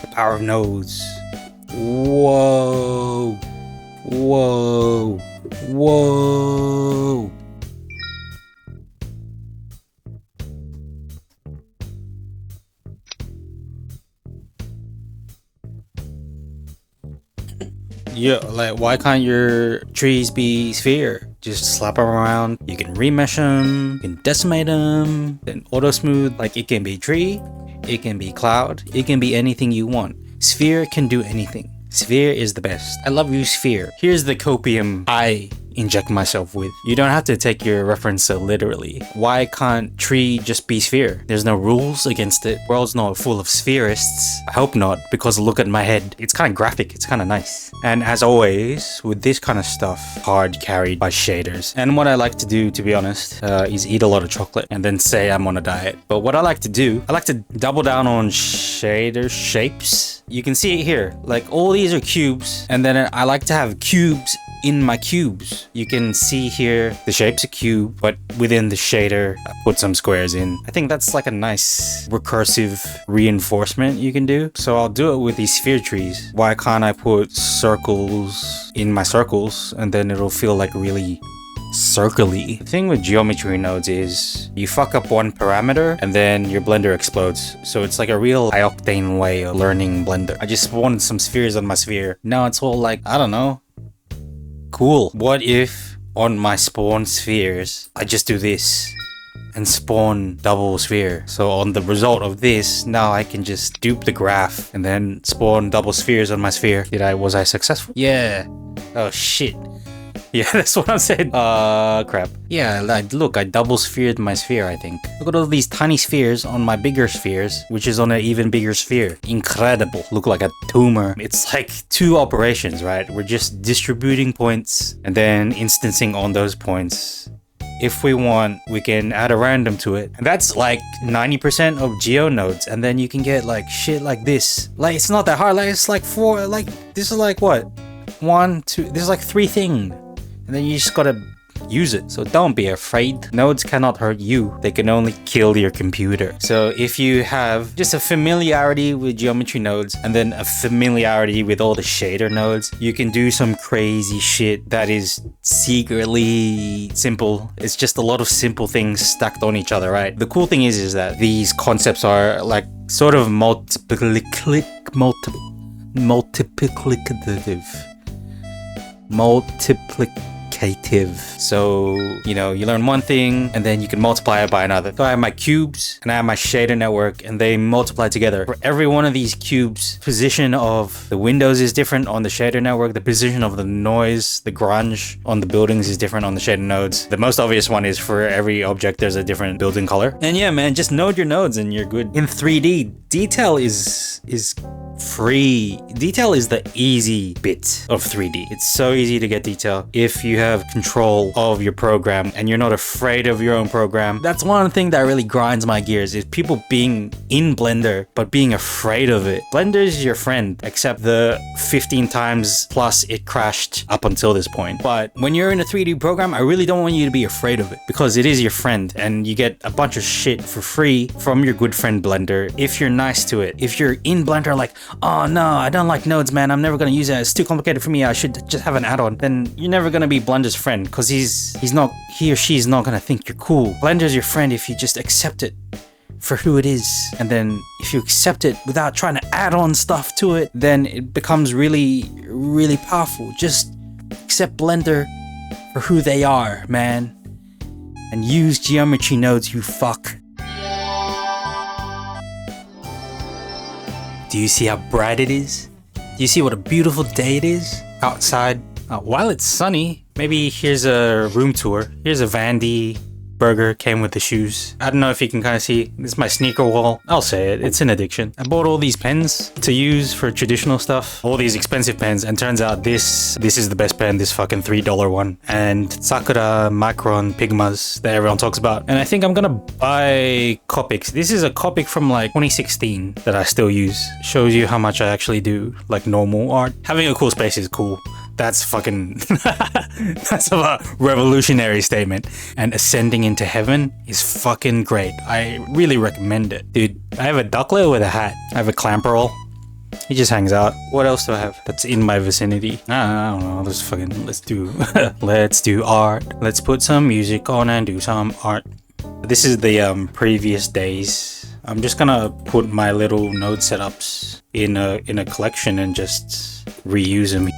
A: The power of nodes. Whoa. Whoa. Whoa. Yeah, like, why can't your trees be sphere? Just slap them around. You can remesh them, you can decimate them, then auto smooth. Like, it can be tree, it can be cloud, it can be anything you want. Sphere can do anything. Sphere is the best. I love you, Sphere. Here's the copium I
B: inject myself with. You don't have to take your reference so literally. Why can't tree just be sphere? There's no rules against it. World's not full of spherists. I hope not, because look at my head. It's kind of graphic. It's kind of nice. And as always, with this kind of stuff, hard carried by shaders. And what I like to do, to be honest, is eat a lot of chocolate and then say I'm on a diet. But what I like to do, I like to double down on shader shapes. You can see it here. Like all these are cubes, and then I like to have cubes in my cubes. You can see here the shape's a cube, but within the shader I put some squares in. I think that's like a nice recursive reinforcement you can do. So I'll do it with these sphere trees. Why can't I put circles in my circles and then it'll feel like really circly? The thing with geometry nodes is you fuck up one parameter and then your Blender explodes. So it's like a real high-octane way of learning Blender. I just spawned some spheres on my sphere. Now it's all like, I don't know, cool. What if on my spawn spheres, I just do this and spawn double sphere? So on the result of this, now I can just dupe the graph and then spawn double spheres on my sphere. Was I successful? Yeah. Oh shit. Yeah, that's what I said. Crap. Yeah, look, I double sphered my sphere, I think. Look at all these tiny spheres on my bigger spheres, which is on an even bigger sphere. Incredible. Look like a tumor. It's like two operations, right? We're just distributing points and then instancing on those points. If we want, we can add a random to it. And that's like 90% of geo nodes. And then you can get like shit like this. Like, it's not that hard. Like, it's like four, like, this is like what? 1, 2, there's like 3 things. And then you just gotta use it. So don't be afraid. Nodes cannot hurt you. They can only kill your computer. So if you have just a familiarity with geometry nodes and then a familiarity with all the shader nodes, you can do some crazy shit that is secretly simple. It's just a lot of simple things stacked on each other, right? The cool thing is that these concepts are like sort of multiplicative. So, you know, you learn one thing and then you can multiply it by another. So I have my cubes and I have my shader network and they multiply together. For every one of these cubes, position of the windows is different on the shader network. The position of the noise, the grunge on the buildings is different on the shader nodes. The most obvious one is for every object, there's a different building color. And yeah, man, just node your nodes and you're good. In 3D, detail is free. Detail is the easy bit of 3D. It's so easy to get detail if you have control of your program and you're not afraid of your own program. That's one thing that really grinds my gears, is people being in Blender but being afraid of it. Blender is your friend, except the 15 times plus it crashed up until this point. But when you're in a 3D program, I really don't want you to be afraid of it, because it is your friend and you get a bunch of shit for free from your good friend Blender if you're nice to it. If you're in Blender like, oh no, I don't like nodes, man, I'm never gonna use it, it's too complicated for me, I should just have an add-on, then you're never gonna be Blender's friend, because he or she's not gonna think you're cool. Blender's your friend if you just accept it for who it is, and then if you accept it without trying to add on stuff to it, then it becomes really, really powerful. Just accept Blender for who they are, man, and use geometry nodes, you fuck. Do you see how bright it is? Do you see what a beautiful day it is outside? While it's sunny, maybe here's a room tour. Here's a Vandy burger, came with the shoes. I don't know if you can kind of see. This is my sneaker wall. I'll say it, it's an addiction. I bought all these pens to use for traditional stuff. All these expensive pens, and turns out this is the best pen, this fucking $3 one. And Sakura Micron Pigmas that everyone talks about. And I think I'm gonna buy Copics. This is a Copic from like 2016 that I still use. Shows you how much I actually do like normal art. Having a cool space is cool. That's fucking, that's a revolutionary statement. And ascending into heaven is fucking great. I really recommend it. Dude, I have a ducklet with a hat. I have a clamperl. He just hangs out. What else do I have that's in my vicinity? I don't know. Let's do art. Let's put some music on and do some art. This is the previous days. I'm just gonna put my little node setups in a collection and just reuse them.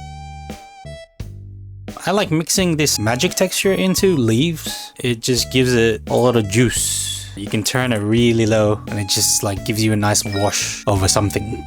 B: I like mixing this magic texture into leaves. It just gives it a lot of juice. You can turn it really low and it just like gives you a nice wash over something.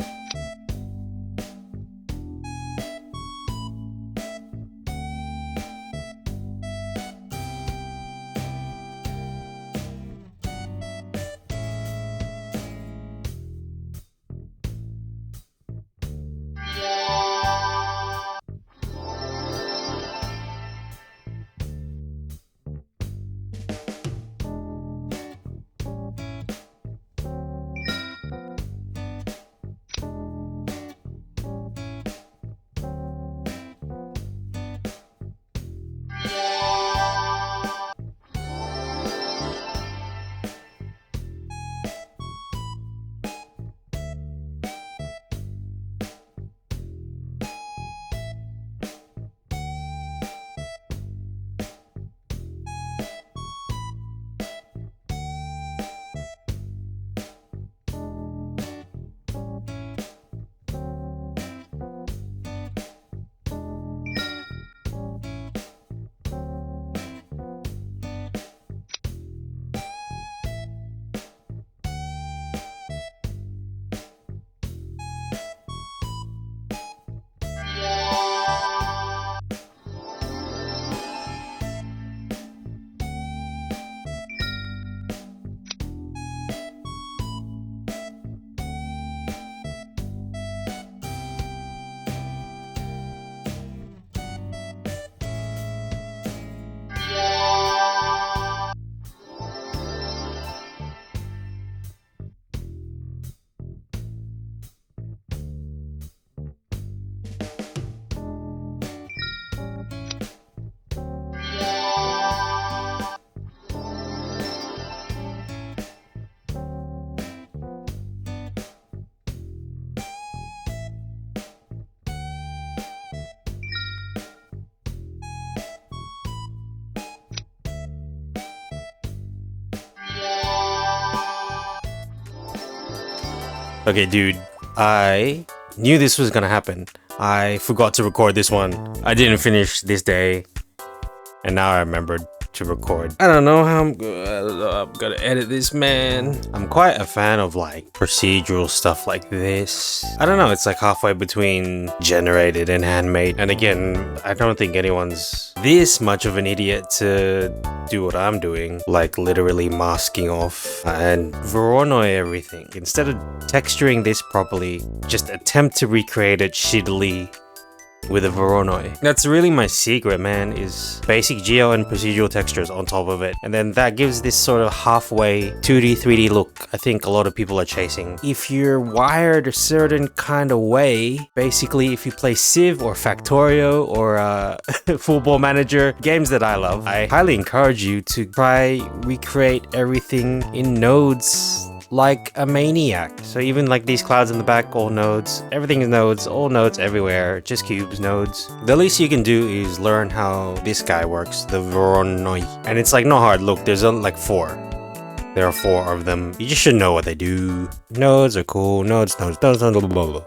A: Okay, dude, I knew this was gonna happen. I forgot to record this one. I didn't finish this day, and now I remembered to record. I don't know how I'm gonna edit this, man. I'm quite a fan of like procedural stuff like this. I don't know, it's like halfway between generated and handmade. And again, I don't think anyone's this much of an idiot to do what I'm doing, like literally masking off and Voronoi everything. Instead of texturing this properly, just attempt to recreate it shittily with a Voronoi. That's really my secret, man, is basic geo and procedural textures on top of it. And then that gives this sort of halfway 2D, 3D look I think a lot of people are chasing. If you're wired a certain kind of way, basically if you play Civ or Factorio or Football Manager, games that I love, I highly encourage you to try recreate everything in nodes like a maniac. So even like these clouds in the back, all nodes, everything is nodes, all nodes everywhere, just cubes, nodes. The least you can do is learn how this guy works, the Voronoi. And it's like not hard. Look, there's like 4. There are 4 of them. You just should know what they do. Nodes are cool. Nodes, blah, blah, blah.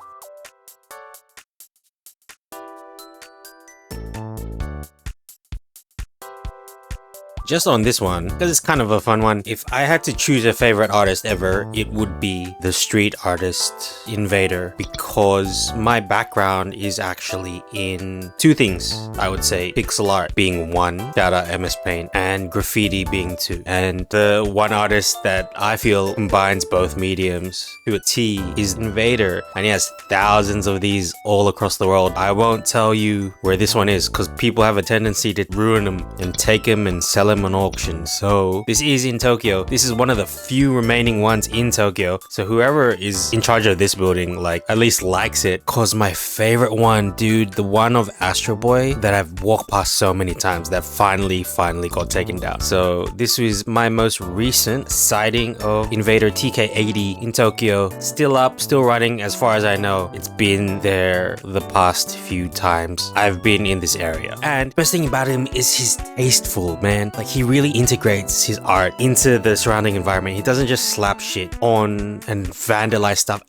A: Just on this one, because it's kind of a fun one, if I had to choose a favorite artist ever, it would be the street artist Invader, because my background is actually in 2 things. I would say pixel art being 1, shout out MS Paint, and graffiti being 2. And the one artist that I feel combines both mediums to a T is Invader, and he has thousands of these all across the world. I won't tell you where this one is, because people have a tendency to ruin them and take them and sell them on auction. So this is in Tokyo. This is one of the few remaining ones in Tokyo. So whoever is in charge of this building, like, at least likes it. Cause my favorite one, dude, the one of Astro Boy that I've walked past so many times that finally got taken down. So this was my most recent sighting of Invader TK80 in Tokyo. Still up, still running as far as I know. It's been there the past few times I've been in this area. And best thing about him is he's tasteful, man. Like, he really integrates his art into the surrounding environment. He doesn't just slap shit on and vandalize stuff.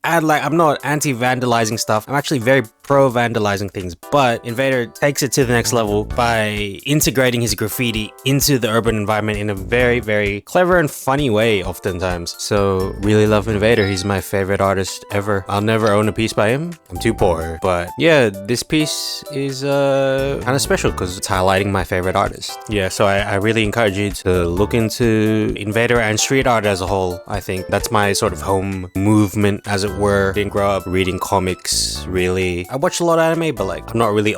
A: I'm not anti-vandalizing stuff. I'm actually very pro-vandalizing things, but Invader takes it to the next level by integrating his graffiti into the urban environment in a very, very clever and funny way oftentimes. So really love Invader. He's my favorite artist ever. I'll never own a piece by him. I'm too poor. But yeah, this piece is kind of special because it's highlighting my favorite artist. Yeah, so I really encourage you to look into Invader and street art as a whole. I think that's my sort of home movement, as it were. Didn't grow up reading comics, really. I watch a lot of anime, but like, I'm not really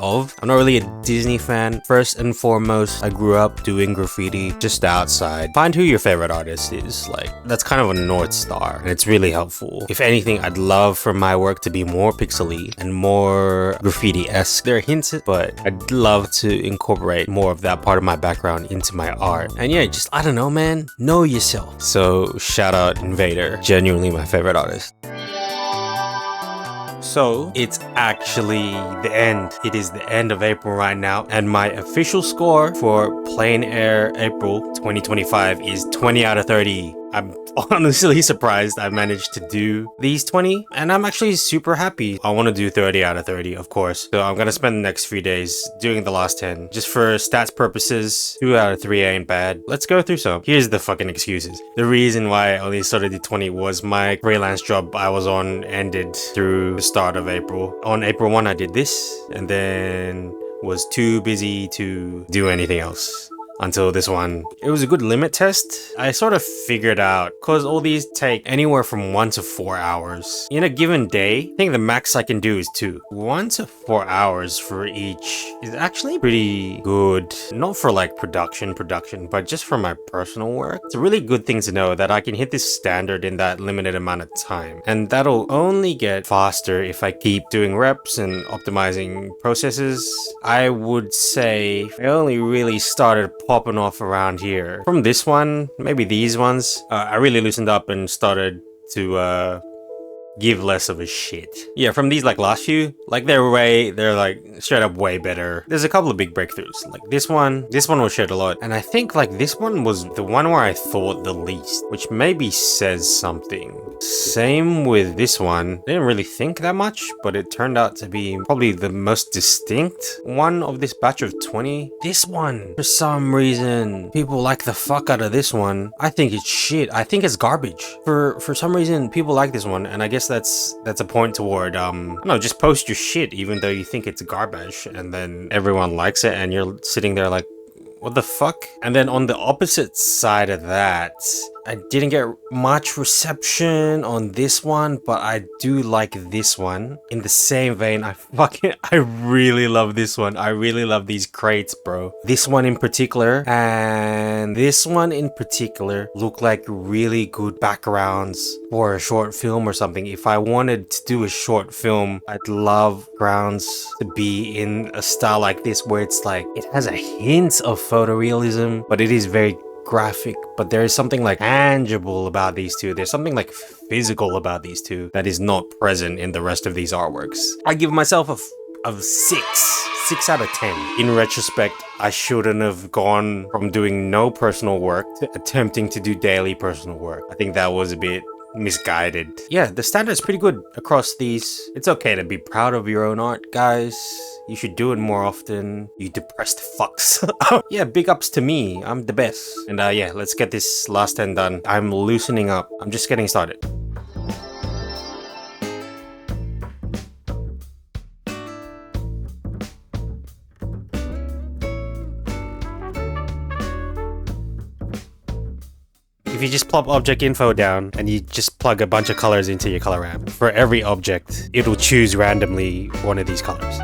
A: a Disney fan. First and foremost, I grew up doing graffiti just outside. Find who your favorite artist is. Like, that's kind of a North Star, and it's really helpful. If anything, I'd love for my work to be more pixely and more graffiti-esque. There are hints, but I'd love to incorporate more of that part of my background into my art. And yeah, just, I don't know, man, know yourself. So shout out Invader, genuinely my favorite artist. So it's actually the end. It is the end of April right now, and my official score for Plein Airpril 2025 is 20 out of 30. I'm honestly surprised I managed to do these 20, and I'm actually super happy. I want to do 30 out of 30, of course. So I'm gonna spend the next few days doing the last 10. Just for stats purposes, 2 out of 3 ain't bad. Let's go through some. Here's the fucking excuses. The reason why I only started at 20 was my freelance job I was on ended through the start of April. On April 1, I did this, and then was too busy to do anything else until this one. It was a good limit test. I sort of figured out, because all these take anywhere from 1 to 4 hours in a given day. I think the max I can do is 2. 1 to 4 hours for each is actually pretty good. Not for like production, but just for my personal work. It's a really good thing to know that I can hit this standard in that limited amount of time. And that'll only get faster if I keep doing reps and optimizing processes. I would say I only really started popping off around here from this one, maybe these ones. I really loosened up and started to give less of a shit. Yeah, from these like last few, like they're like straight up way better. There's a couple of big breakthroughs. Like this one was shared a lot, and I think like this one was the one where I thought the least, which maybe says something. Same with this one. Didn't really think that much, but it turned out to be probably the most distinct one of this batch of 20. This one, for some reason, people like the fuck out of this one. I think it's shit. I think it's garbage. For some reason, people like this one, and I guess that's a point toward no, just post your shit even though you think it's garbage, and then everyone likes it, and you're sitting there like, what the fuck? And then on the opposite side of that, I didn't get much reception on this one, but I do like this one. In the same vein, I really love this one. I really love these crates, bro. This one in particular and this one in particular look like really good backgrounds for a short film or something. If I wanted to do a short film, I'd love grounds to be in a style like this where it's like, it has a hint of photorealism, but it is very graphic. But there is something like tangible about these two. There's something like physical about these two that is not present in the rest of these artworks. I give myself a 6 out of 10. In retrospect, I shouldn't have gone from doing no personal work to attempting to do daily personal work. I think that was a bit misguided. Yeah, the standard's pretty good across these. It's okay to be proud of your own art, guys. You should do it more often, you depressed fucks. Yeah, big ups to me. I'm the best. And yeah, let's get this last 10 done. I'm loosening up. I'm just getting started. If you just plop object info down and you just plug a bunch of colors into your color ramp, for every object, it'll choose randomly one of these colors.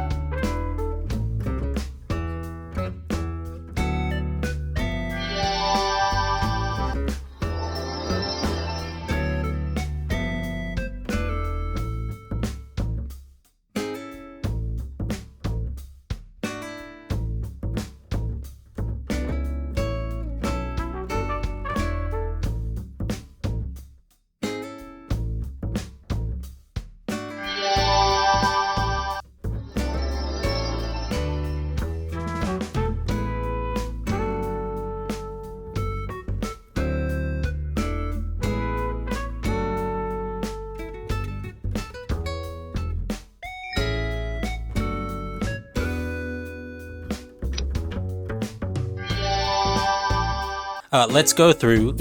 A: Let's go through.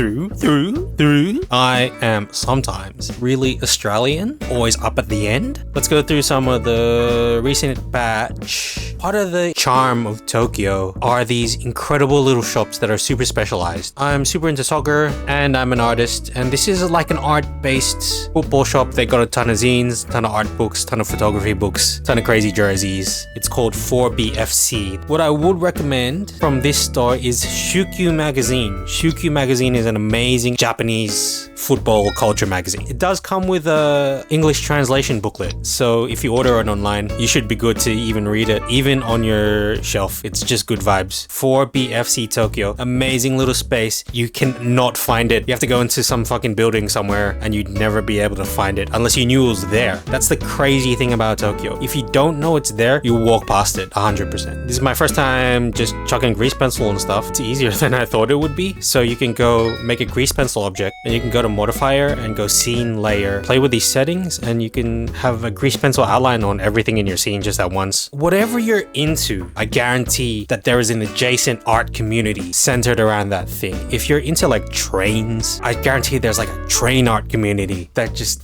A: I am sometimes really Australian, always up at the end. Let's go through some of the recent batch. Part of the charm of Tokyo are these incredible little shops that are super specialized. I'm super into soccer and I'm an artist, and this is like an art-based football shop. They got a ton of zines, ton of art books, ton of photography books, ton of crazy jerseys. It's called 4BFC. What I would recommend from this store is Shukyu magazine. Shukyu magazine is an amazing Japanese football culture magazine. It does come with a English translation booklet, so if you order it online, you should be good to even read it, even on your shelf. It's just good vibes. 4BFC Tokyo, amazing little space. You cannot find it. You have to go into some fucking building somewhere and you'd never be able to find it unless you knew it was there. That's the crazy thing about Tokyo. If you don't know it's there, you walk past it 100%. This is my first time just chucking grease pencil and stuff. It's easier than I thought it would be. So you can go make a grease pencil object and you can go to modifier and go scene layer, play with these settings, and you can have a grease pencil outline on everything in your scene just at once. Whatever you're into, I guarantee that there is an adjacent art community centered around that thing. If you're into like trains, I guarantee there's like a train art community that just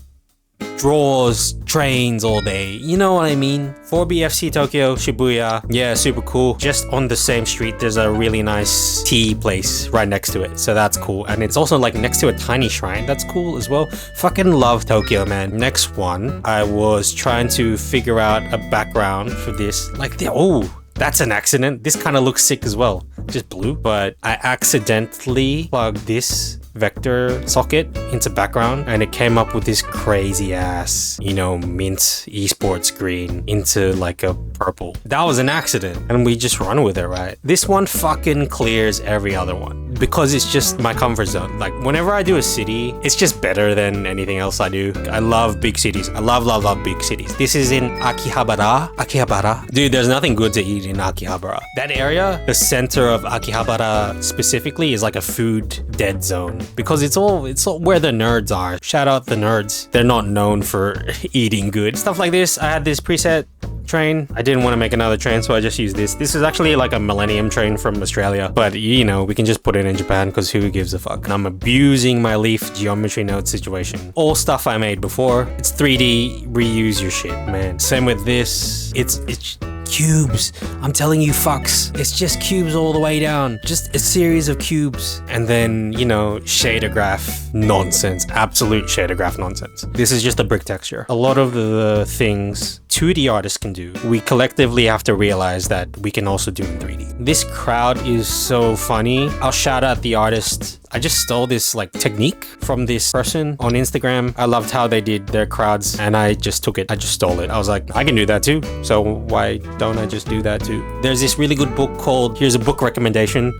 A: draws trains all day. You know what I mean? 4BFC Tokyo, Shibuya. Yeah, super cool. Just on the same street, there's a really nice tea place right next to it. So that's cool. And it's also like next to a tiny shrine. That's cool as well. Fucking love Tokyo, man. Next one, I was trying to figure out a background for this. Like, that's an accident. This kind of looks sick as well. Just blue. But I accidentally plugged this vector socket into background and it came up with this crazy ass, mint esports green into like a purple. That was an accident and we just run with it, right? This one fucking clears every other one. because it's just my comfort zone. Like whenever I do a city, it's just better than anything else I do. I love big cities. I love big cities. This is in Akihabara. Dude, there's nothing good to eat in Akihabara. That area, the center of Akihabara specifically, is like a food dead zone because it's all where the nerds are. Shout out the nerds. They're not known for eating good. Stuff like this. I had this preset train. I didn't want to make another train, so I just used this. This is actually like a Millennium train from Australia, but you know, we can just put it in Japan because who gives a fuck. And I'm abusing my Leaf geometry node situation. All stuff I made before. It's 3D, reuse your shit, man. Same with this. It's cubes. I'm telling you, fucks. It's just cubes all the way down. Just a series of cubes. And then, you know, shader graph nonsense. Absolute shader graph nonsense. This is just a brick texture. A lot of the things 2D artists can do, we collectively have to realize that we can also do in 3D. This crowd is so funny. I'll shout out the artist. I just stole this like technique from this person on Instagram. I loved how they did their crowds and I just took it. I just stole it. I was like, I can do that too. So why don't I just do that too? There's this really good book called, here's a book recommendation.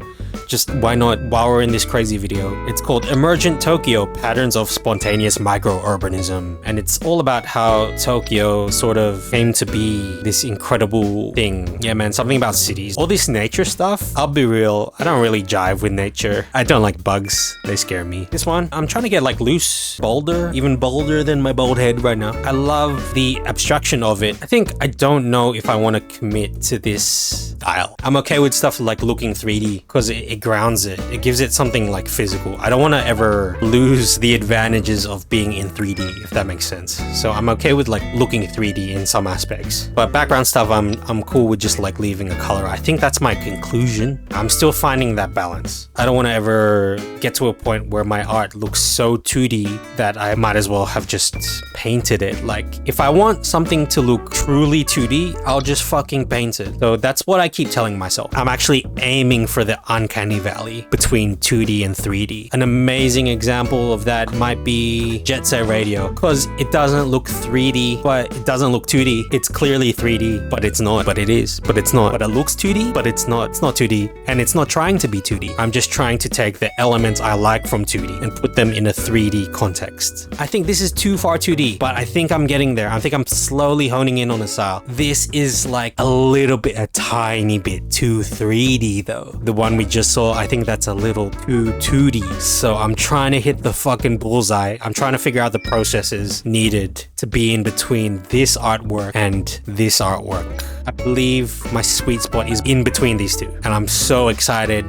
A: Just why not while we're in this crazy video. It's called Emergent Tokyo, Patterns of Spontaneous Micro-Urbanism. And it's all about how Tokyo sort of came to be this incredible thing. Yeah, man, something about cities. All this nature stuff, I'll be real, I don't really jive with nature. I don't like bugs. They scare me. This one, I'm trying to get like loose, bolder, even bolder than my bald head right now. I love the abstraction of it. I don't know if I want to commit to this style. I'm okay with stuff like looking 3D because it grounds it. It gives it something like physical. I don't want to ever lose the advantages of being in 3D, if that makes sense. So I'm okay with like looking 3D in some aspects. But background stuff, I'm cool with just like leaving a color. I think that's my conclusion. I'm still finding that balance. I don't want to ever get to a point where my art looks so 2D that I might as well have just painted it. Like if I want something to look truly 2D, I'll just fucking paint it. So that's what I keep telling myself. I'm actually aiming for the uncanny valley between 2D and 3D. An amazing example of that might be Jet Set Radio, because it doesn't look 3D, but it doesn't look 2D. It's clearly 3D, but it's not. But it is, but it's not. But it looks 2D, but it's not. It's not 2D, and it's not trying to be 2D. I'm just trying to take the elements I like from 2D and put them in a 3D context. I think this is too far 2D, but I think I'm getting there. I think I'm slowly honing in on the style. This is like a tiny bit too 3D though. The one we just saw, I think that's a little too 2D. So I'm trying to hit the fucking bullseye. I'm trying to figure out the processes needed to be in between this artwork and this artwork. I believe my sweet spot is in between these two. And I'm so excited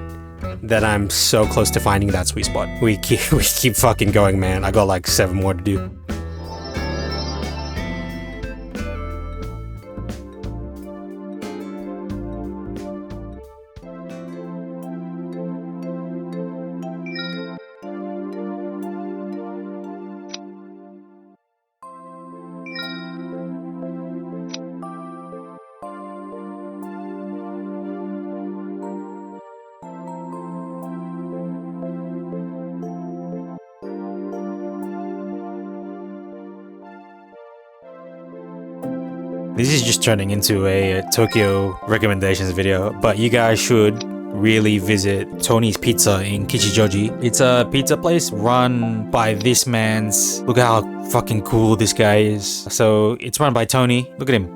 A: that I'm so close to finding that sweet spot. We keep fucking going, man. I got like 7 more to do. This is just turning into a Tokyo recommendations video, but you guys should really visit Tony's Pizza in Kichijoji. It's a pizza place run by this man's... Look at how fucking cool this guy is. So it's run by Tony. Look at him.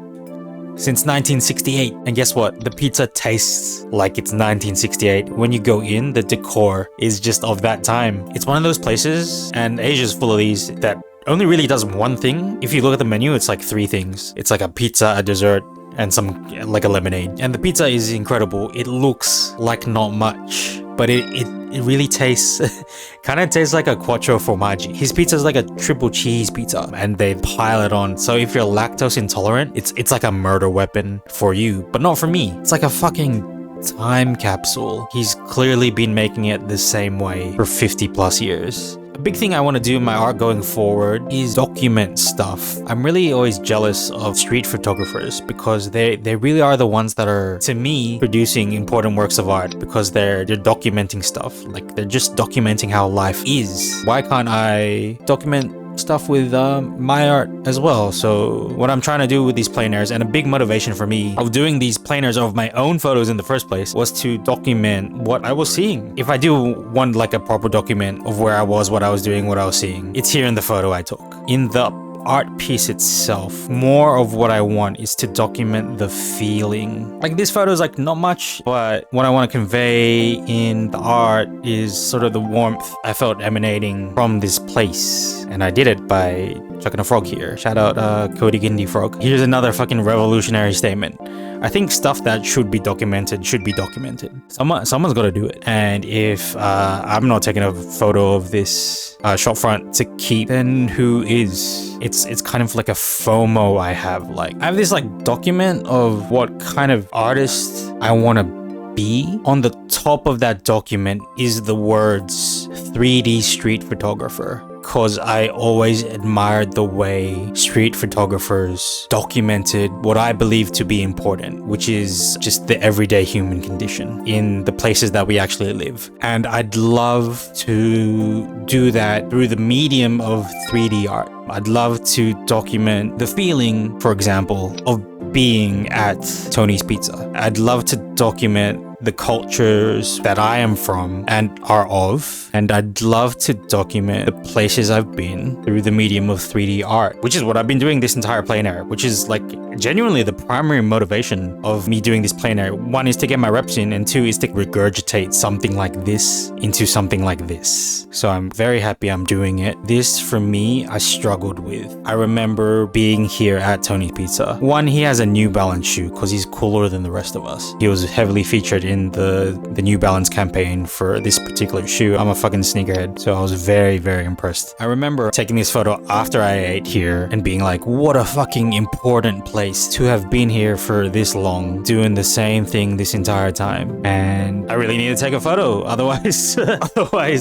A: Since 1968. And guess what? The pizza tastes like it's 1968. When you go in, the decor is just of that time. It's one of those places, and Asia's full of these, that only really does one thing. If you look at the menu, it's like 3 things. It's like a pizza, a dessert, and some like a lemonade. And the pizza is incredible. It looks like not much, but it really tastes kind of tastes like a quattro formaggi. His pizza is like a triple cheese pizza, and they pile it on. So if you're lactose intolerant, it's like a murder weapon for you, but not for me. It's like a fucking time capsule. He's clearly been making it the same way for 50 plus years. A big thing I want to do in my art going forward is document stuff. I'm really always jealous of street photographers because they really are the ones that are, to me, producing important works of art, because they're documenting stuff. Like, they're just documenting how life is. Why can't I document
B: stuff with my art as well. So what I'm trying to do with these plein airs, and a big motivation for me of doing these plein airs of my own photos in the first place, was to document what I was seeing. If I do want like a proper document of where I was, what I was doing, what I was seeing, it's here in the photo I took. In the art piece itself, more of what I want is to document the feeling. Like this photo is like not much, but what I want to convey in the art is sort of the warmth I felt emanating from this place. And I did it by chucking a frog here. Shout out Cody Gindi Frog. Here's another fucking revolutionary statement. I think stuff that should be documented should be documented. Someone's got to do it. And if I'm not taking a photo of this shop front to keep, then who is? It's kind of like a FOMO I have. Like I have this like document of what kind of artist I want to be. On the top of that document is the words 3D street photographer. Because I always admired the way street photographers documented what I believe to be important, which is just the everyday human condition in the places that we actually live. And I'd love to do that through the medium of 3D art. I'd love to document the feeling, for example, of being at Tony's Pizza. I'd love to document the cultures that I am from and are of, and I'd love to document the places I've been through the medium of 3D art, which is what I've been doing this entire plein air, which is like genuinely the primary motivation of me doing this plein air. One is to get my reps in, and two is to regurgitate something like this into something like this. So I'm very happy I'm doing it. This, for me, I struggled with. I remember being here at Tony's Pizza. One, he has a New Balance shoe because he's cooler than the rest of us. He was heavily featured in the New Balance campaign for this particular shoe. I'm a fucking sneakerhead, so I was very, very impressed. I remember taking this photo after I ate here and being like, what a fucking important place to have been here for this long, doing the same thing this entire time. And I really need to take a photo, otherwise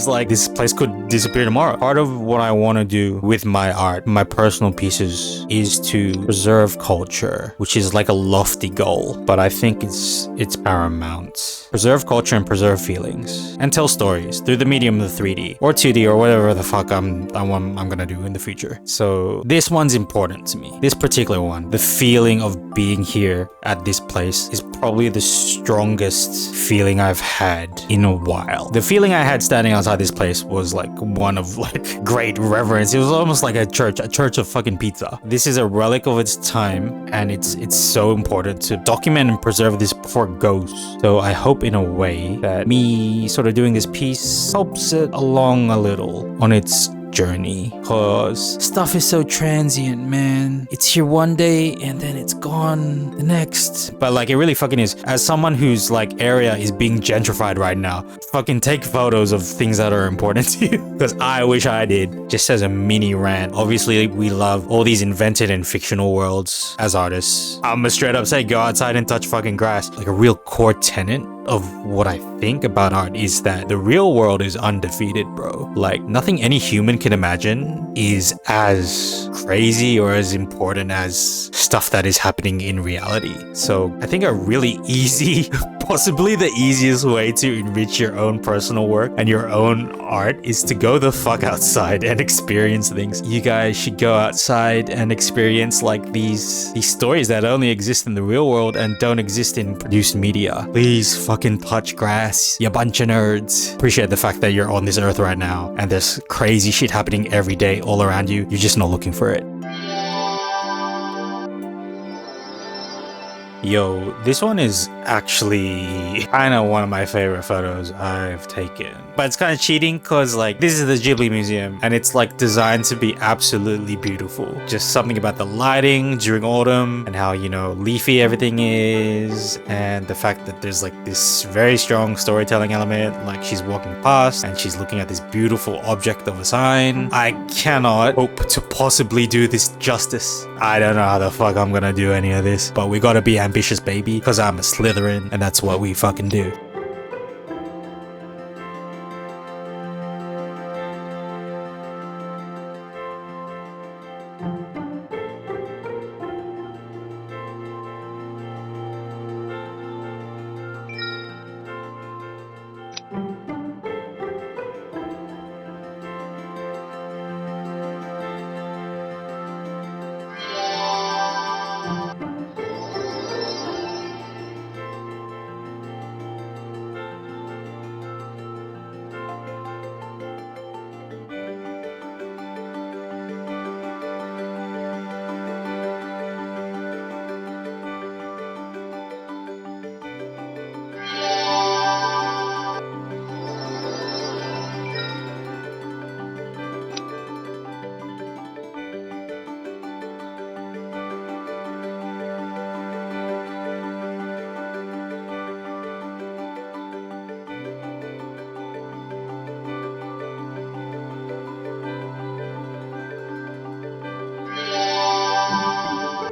B: like this place could disappear tomorrow. Part of what I want to do with my art, my personal pieces, is to preserve culture, which is like a lofty goal, but I think it's paramount. Preserve culture and preserve feelings, and tell stories through the medium of 3D or 2D or whatever the fuck I'm gonna do in the future. So this one's important to me. This particular one, the feeling of being here at this place, is probably the strongest feeling I've had in a while. The feeling I had standing outside this place was like one of like great reverence. It was almost like a church of fucking pizza. This is a relic of its time, and it's so important to document and preserve this before it goes. So I hope in a way that me sort of doing this piece helps it along a little on its journey, cause stuff is so transient, man. It's here one day and then it's gone the next. But like it really fucking is. As someone whose like area is being gentrified right now, fucking take photos of things that are important to you, because I wish I did. Just as a mini rant, obviously we love all these invented and fictional worlds as artists. I'ma straight up say go outside and touch fucking grass. Like a real core tenet of what I think about art is that the real world is undefeated, bro. Like nothing any human can imagine is as crazy or as important as stuff that is happening in reality. So I think a really easy, possibly the easiest way to enrich your own personal work and your own art is to go the fuck outside and experience things. You guys should go outside and experience like these stories that only exist in the real world and don't exist in produced media. Please fucking touch grass, you bunch of nerds. Appreciate the fact that you're on this earth right now and there's crazy shit happening every day all around you. You're just not looking for it. Yo, this one is actually kind of one of my favorite photos I've taken. But it's kind of cheating because like this is the Ghibli Museum and it's like designed to be absolutely beautiful. Just something about the lighting during autumn and how, you know, leafy everything is, and the fact that there's like this very strong storytelling element. Like she's walking past and she's looking at this beautiful object of a sign. I cannot hope to possibly do this justice. I don't know how the fuck I'm gonna do any of this, but we gotta be ambitious, baby, because I'm a Slytherin and that's what we fucking do.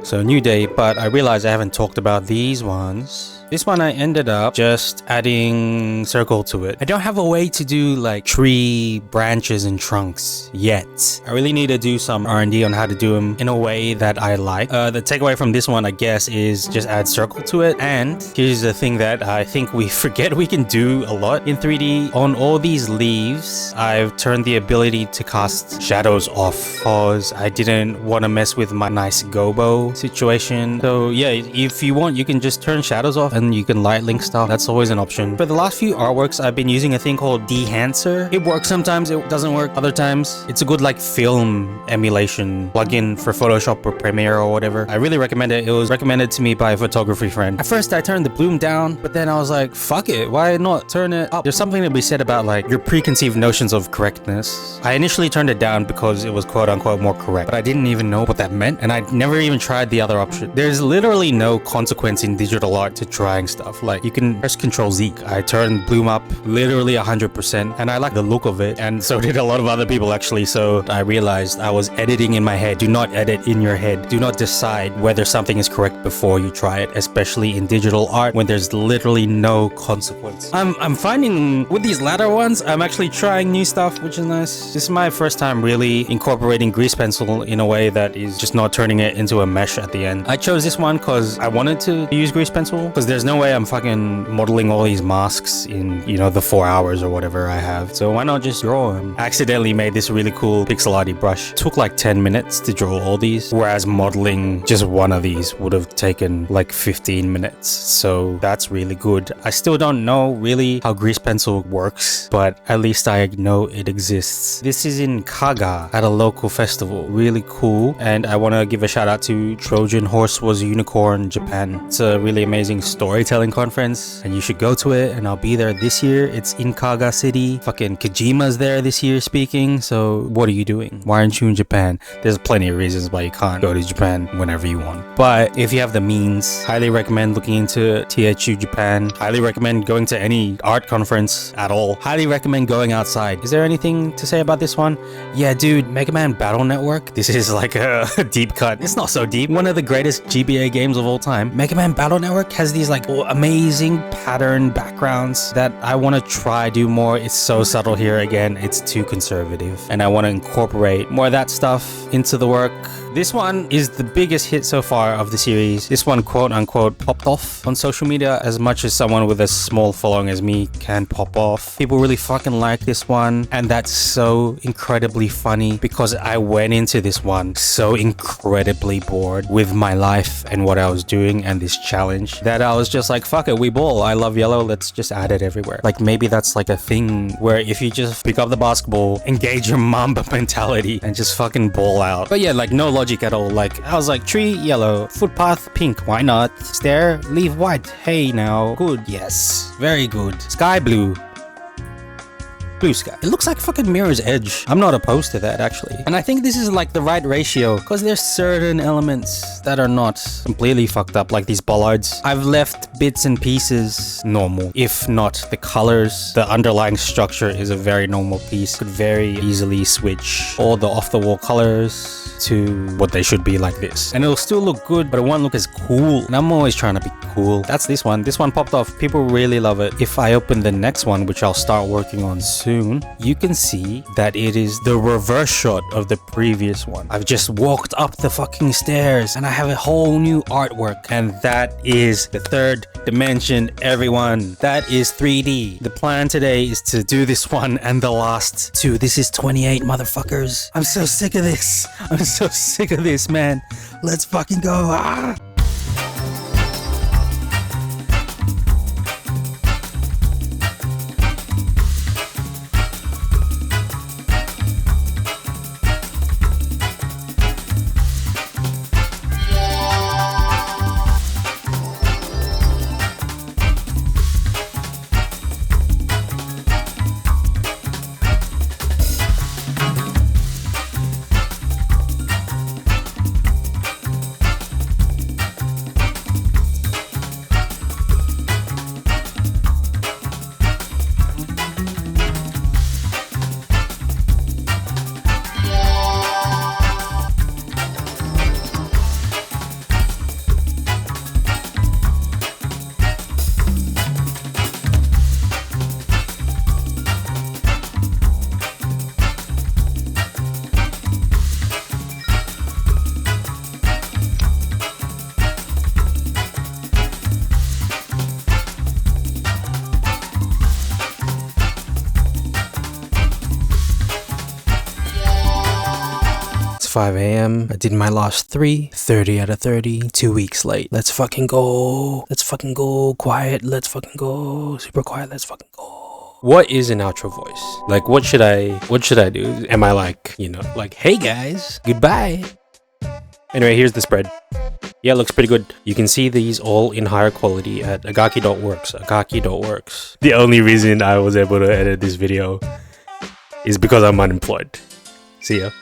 B: So new day, but I realized I haven't talked about these ones. This one I ended up just adding circle to it. I don't have a way to do like tree branches and trunks yet. I really need to do some R&D on how to do them in a way that I like. The takeaway from this one, I guess, is just add circle to it. And here's the thing that I think we forget we can do a lot in 3D. On all these leaves, I've turned the ability to cast shadows off because I didn't want to mess with my nice gobo situation. So yeah, if you want, you can just turn shadows off and you can light link stuff. That's always an option. For the last few artworks, I've been using a thing called Dehancer. It works sometimes, it doesn't work other times. It's a good like film emulation plugin for Photoshop or Premiere or whatever. I really recommend it. It was recommended to me by a photography friend. At first I turned the bloom down, but then I was like, fuck it, why not turn it up? There's something to be said about like your preconceived notions of correctness. I initially turned it down because it was quote unquote more correct, but I didn't even know what that meant, and I never even tried the other option. There's literally no consequence in digital art to trying stuff. Like you can press Ctrl Z. I turned bloom up literally 100%, and I like the look of it, and so did a lot of other people actually. So I realized I was editing in my head. Do not edit in your head. Do not decide whether something is correct before you try it, especially in digital art when there's literally no consequence. I'm finding with these latter ones, I'm actually trying new stuff, which is nice. This is my first time really incorporating grease pencil in a way that is just not turning it into a mesh at the end. I chose this one because I wanted to use grease pencil, because there's no way I'm fucking modeling all these masks in, you know, the 4 hours or whatever I have. So why not just draw them? I accidentally made this really cool pixel arty brush. It took like 10 minutes to draw all these, whereas modeling just one of these would have taken like 15 minutes. So that's really good. I still don't know really how grease pencil works, but at least I know it exists. This is in Kaga at a local festival. Really cool. And I want to give a shout out to Trojan Horse Was a Unicorn Japan. It's a really amazing storytelling conference, and you should go to it, and I'll be there this year. It's in Kaga City. Fucking Kojima's there this year speaking, so what are you doing? Why aren't you in Japan? There's plenty of reasons why you can't go to Japan whenever you want, but if you have the means, highly recommend looking into THU Japan. Highly recommend going to any art conference at all. Highly recommend going outside. Is there anything to say about this one? Yeah, dude, Mega Man Battle Network. This is like a deep cut. It's not so deep. One of the greatest GBA games of all time. Mega Man Battle Network has these like amazing pattern backgrounds that I want to try do more. It's so subtle here again. It's too conservative, and I want to incorporate more of that stuff into the work. This one is the biggest hit so far of the series. This one quote unquote popped off on social media as much as someone with a small following as me can pop off. People really fucking like this one, and that's so incredibly funny because I went into this one so incredibly bored with my life and what I was doing and this challenge that I was just like, fuck it, we ball. I love yellow, let's just add it everywhere. Like maybe that's like a thing where if you just pick up the basketball, engage your Mamba mentality and just fucking ball out. But yeah, like no logic at all. Like I was like, tree yellow, footpath pink, why not? Stair, leave white. Hey now, good, yes, very good. Sky blue, blue sky. It looks like fucking Mirror's Edge. I'm not opposed to that actually. And I think this is like the right ratio because there's certain elements that are not completely fucked up, like these bollards. I've left bits and pieces normal. If not the colors, the underlying structure is a very normal piece. Could very easily switch all the off the wall colors to what they should be like this. And it'll still look good, but it won't look as cool. And I'm always trying to be cool. That's this one. This one popped off. People really love it. If I open the next one, which I'll start working on soon, you can see that it is the reverse shot of the previous one. I've just walked up the fucking stairs and I have a whole new artwork, and that is the third dimension, everyone. That is 3D. The plan today is to do this one and the last two. This is 28, motherfuckers. I'm so sick of this. I'm so sick of this, man. Let's fucking go. Ah!
A: 5 a.m. I did my last 3, 30 out of 30, 2 weeks late. Let's fucking go. Let's fucking go. Quiet, let's fucking go. Super quiet, let's fucking go. What is an outro voice? Like, what should I do? Am I like, like, hey guys, goodbye? Anyway, here's the spread. Yeah, it looks pretty good. You can see these all in higher quality at agaki.works. Agaki.works. The only reason I was able to edit this video is because I'm unemployed. See ya.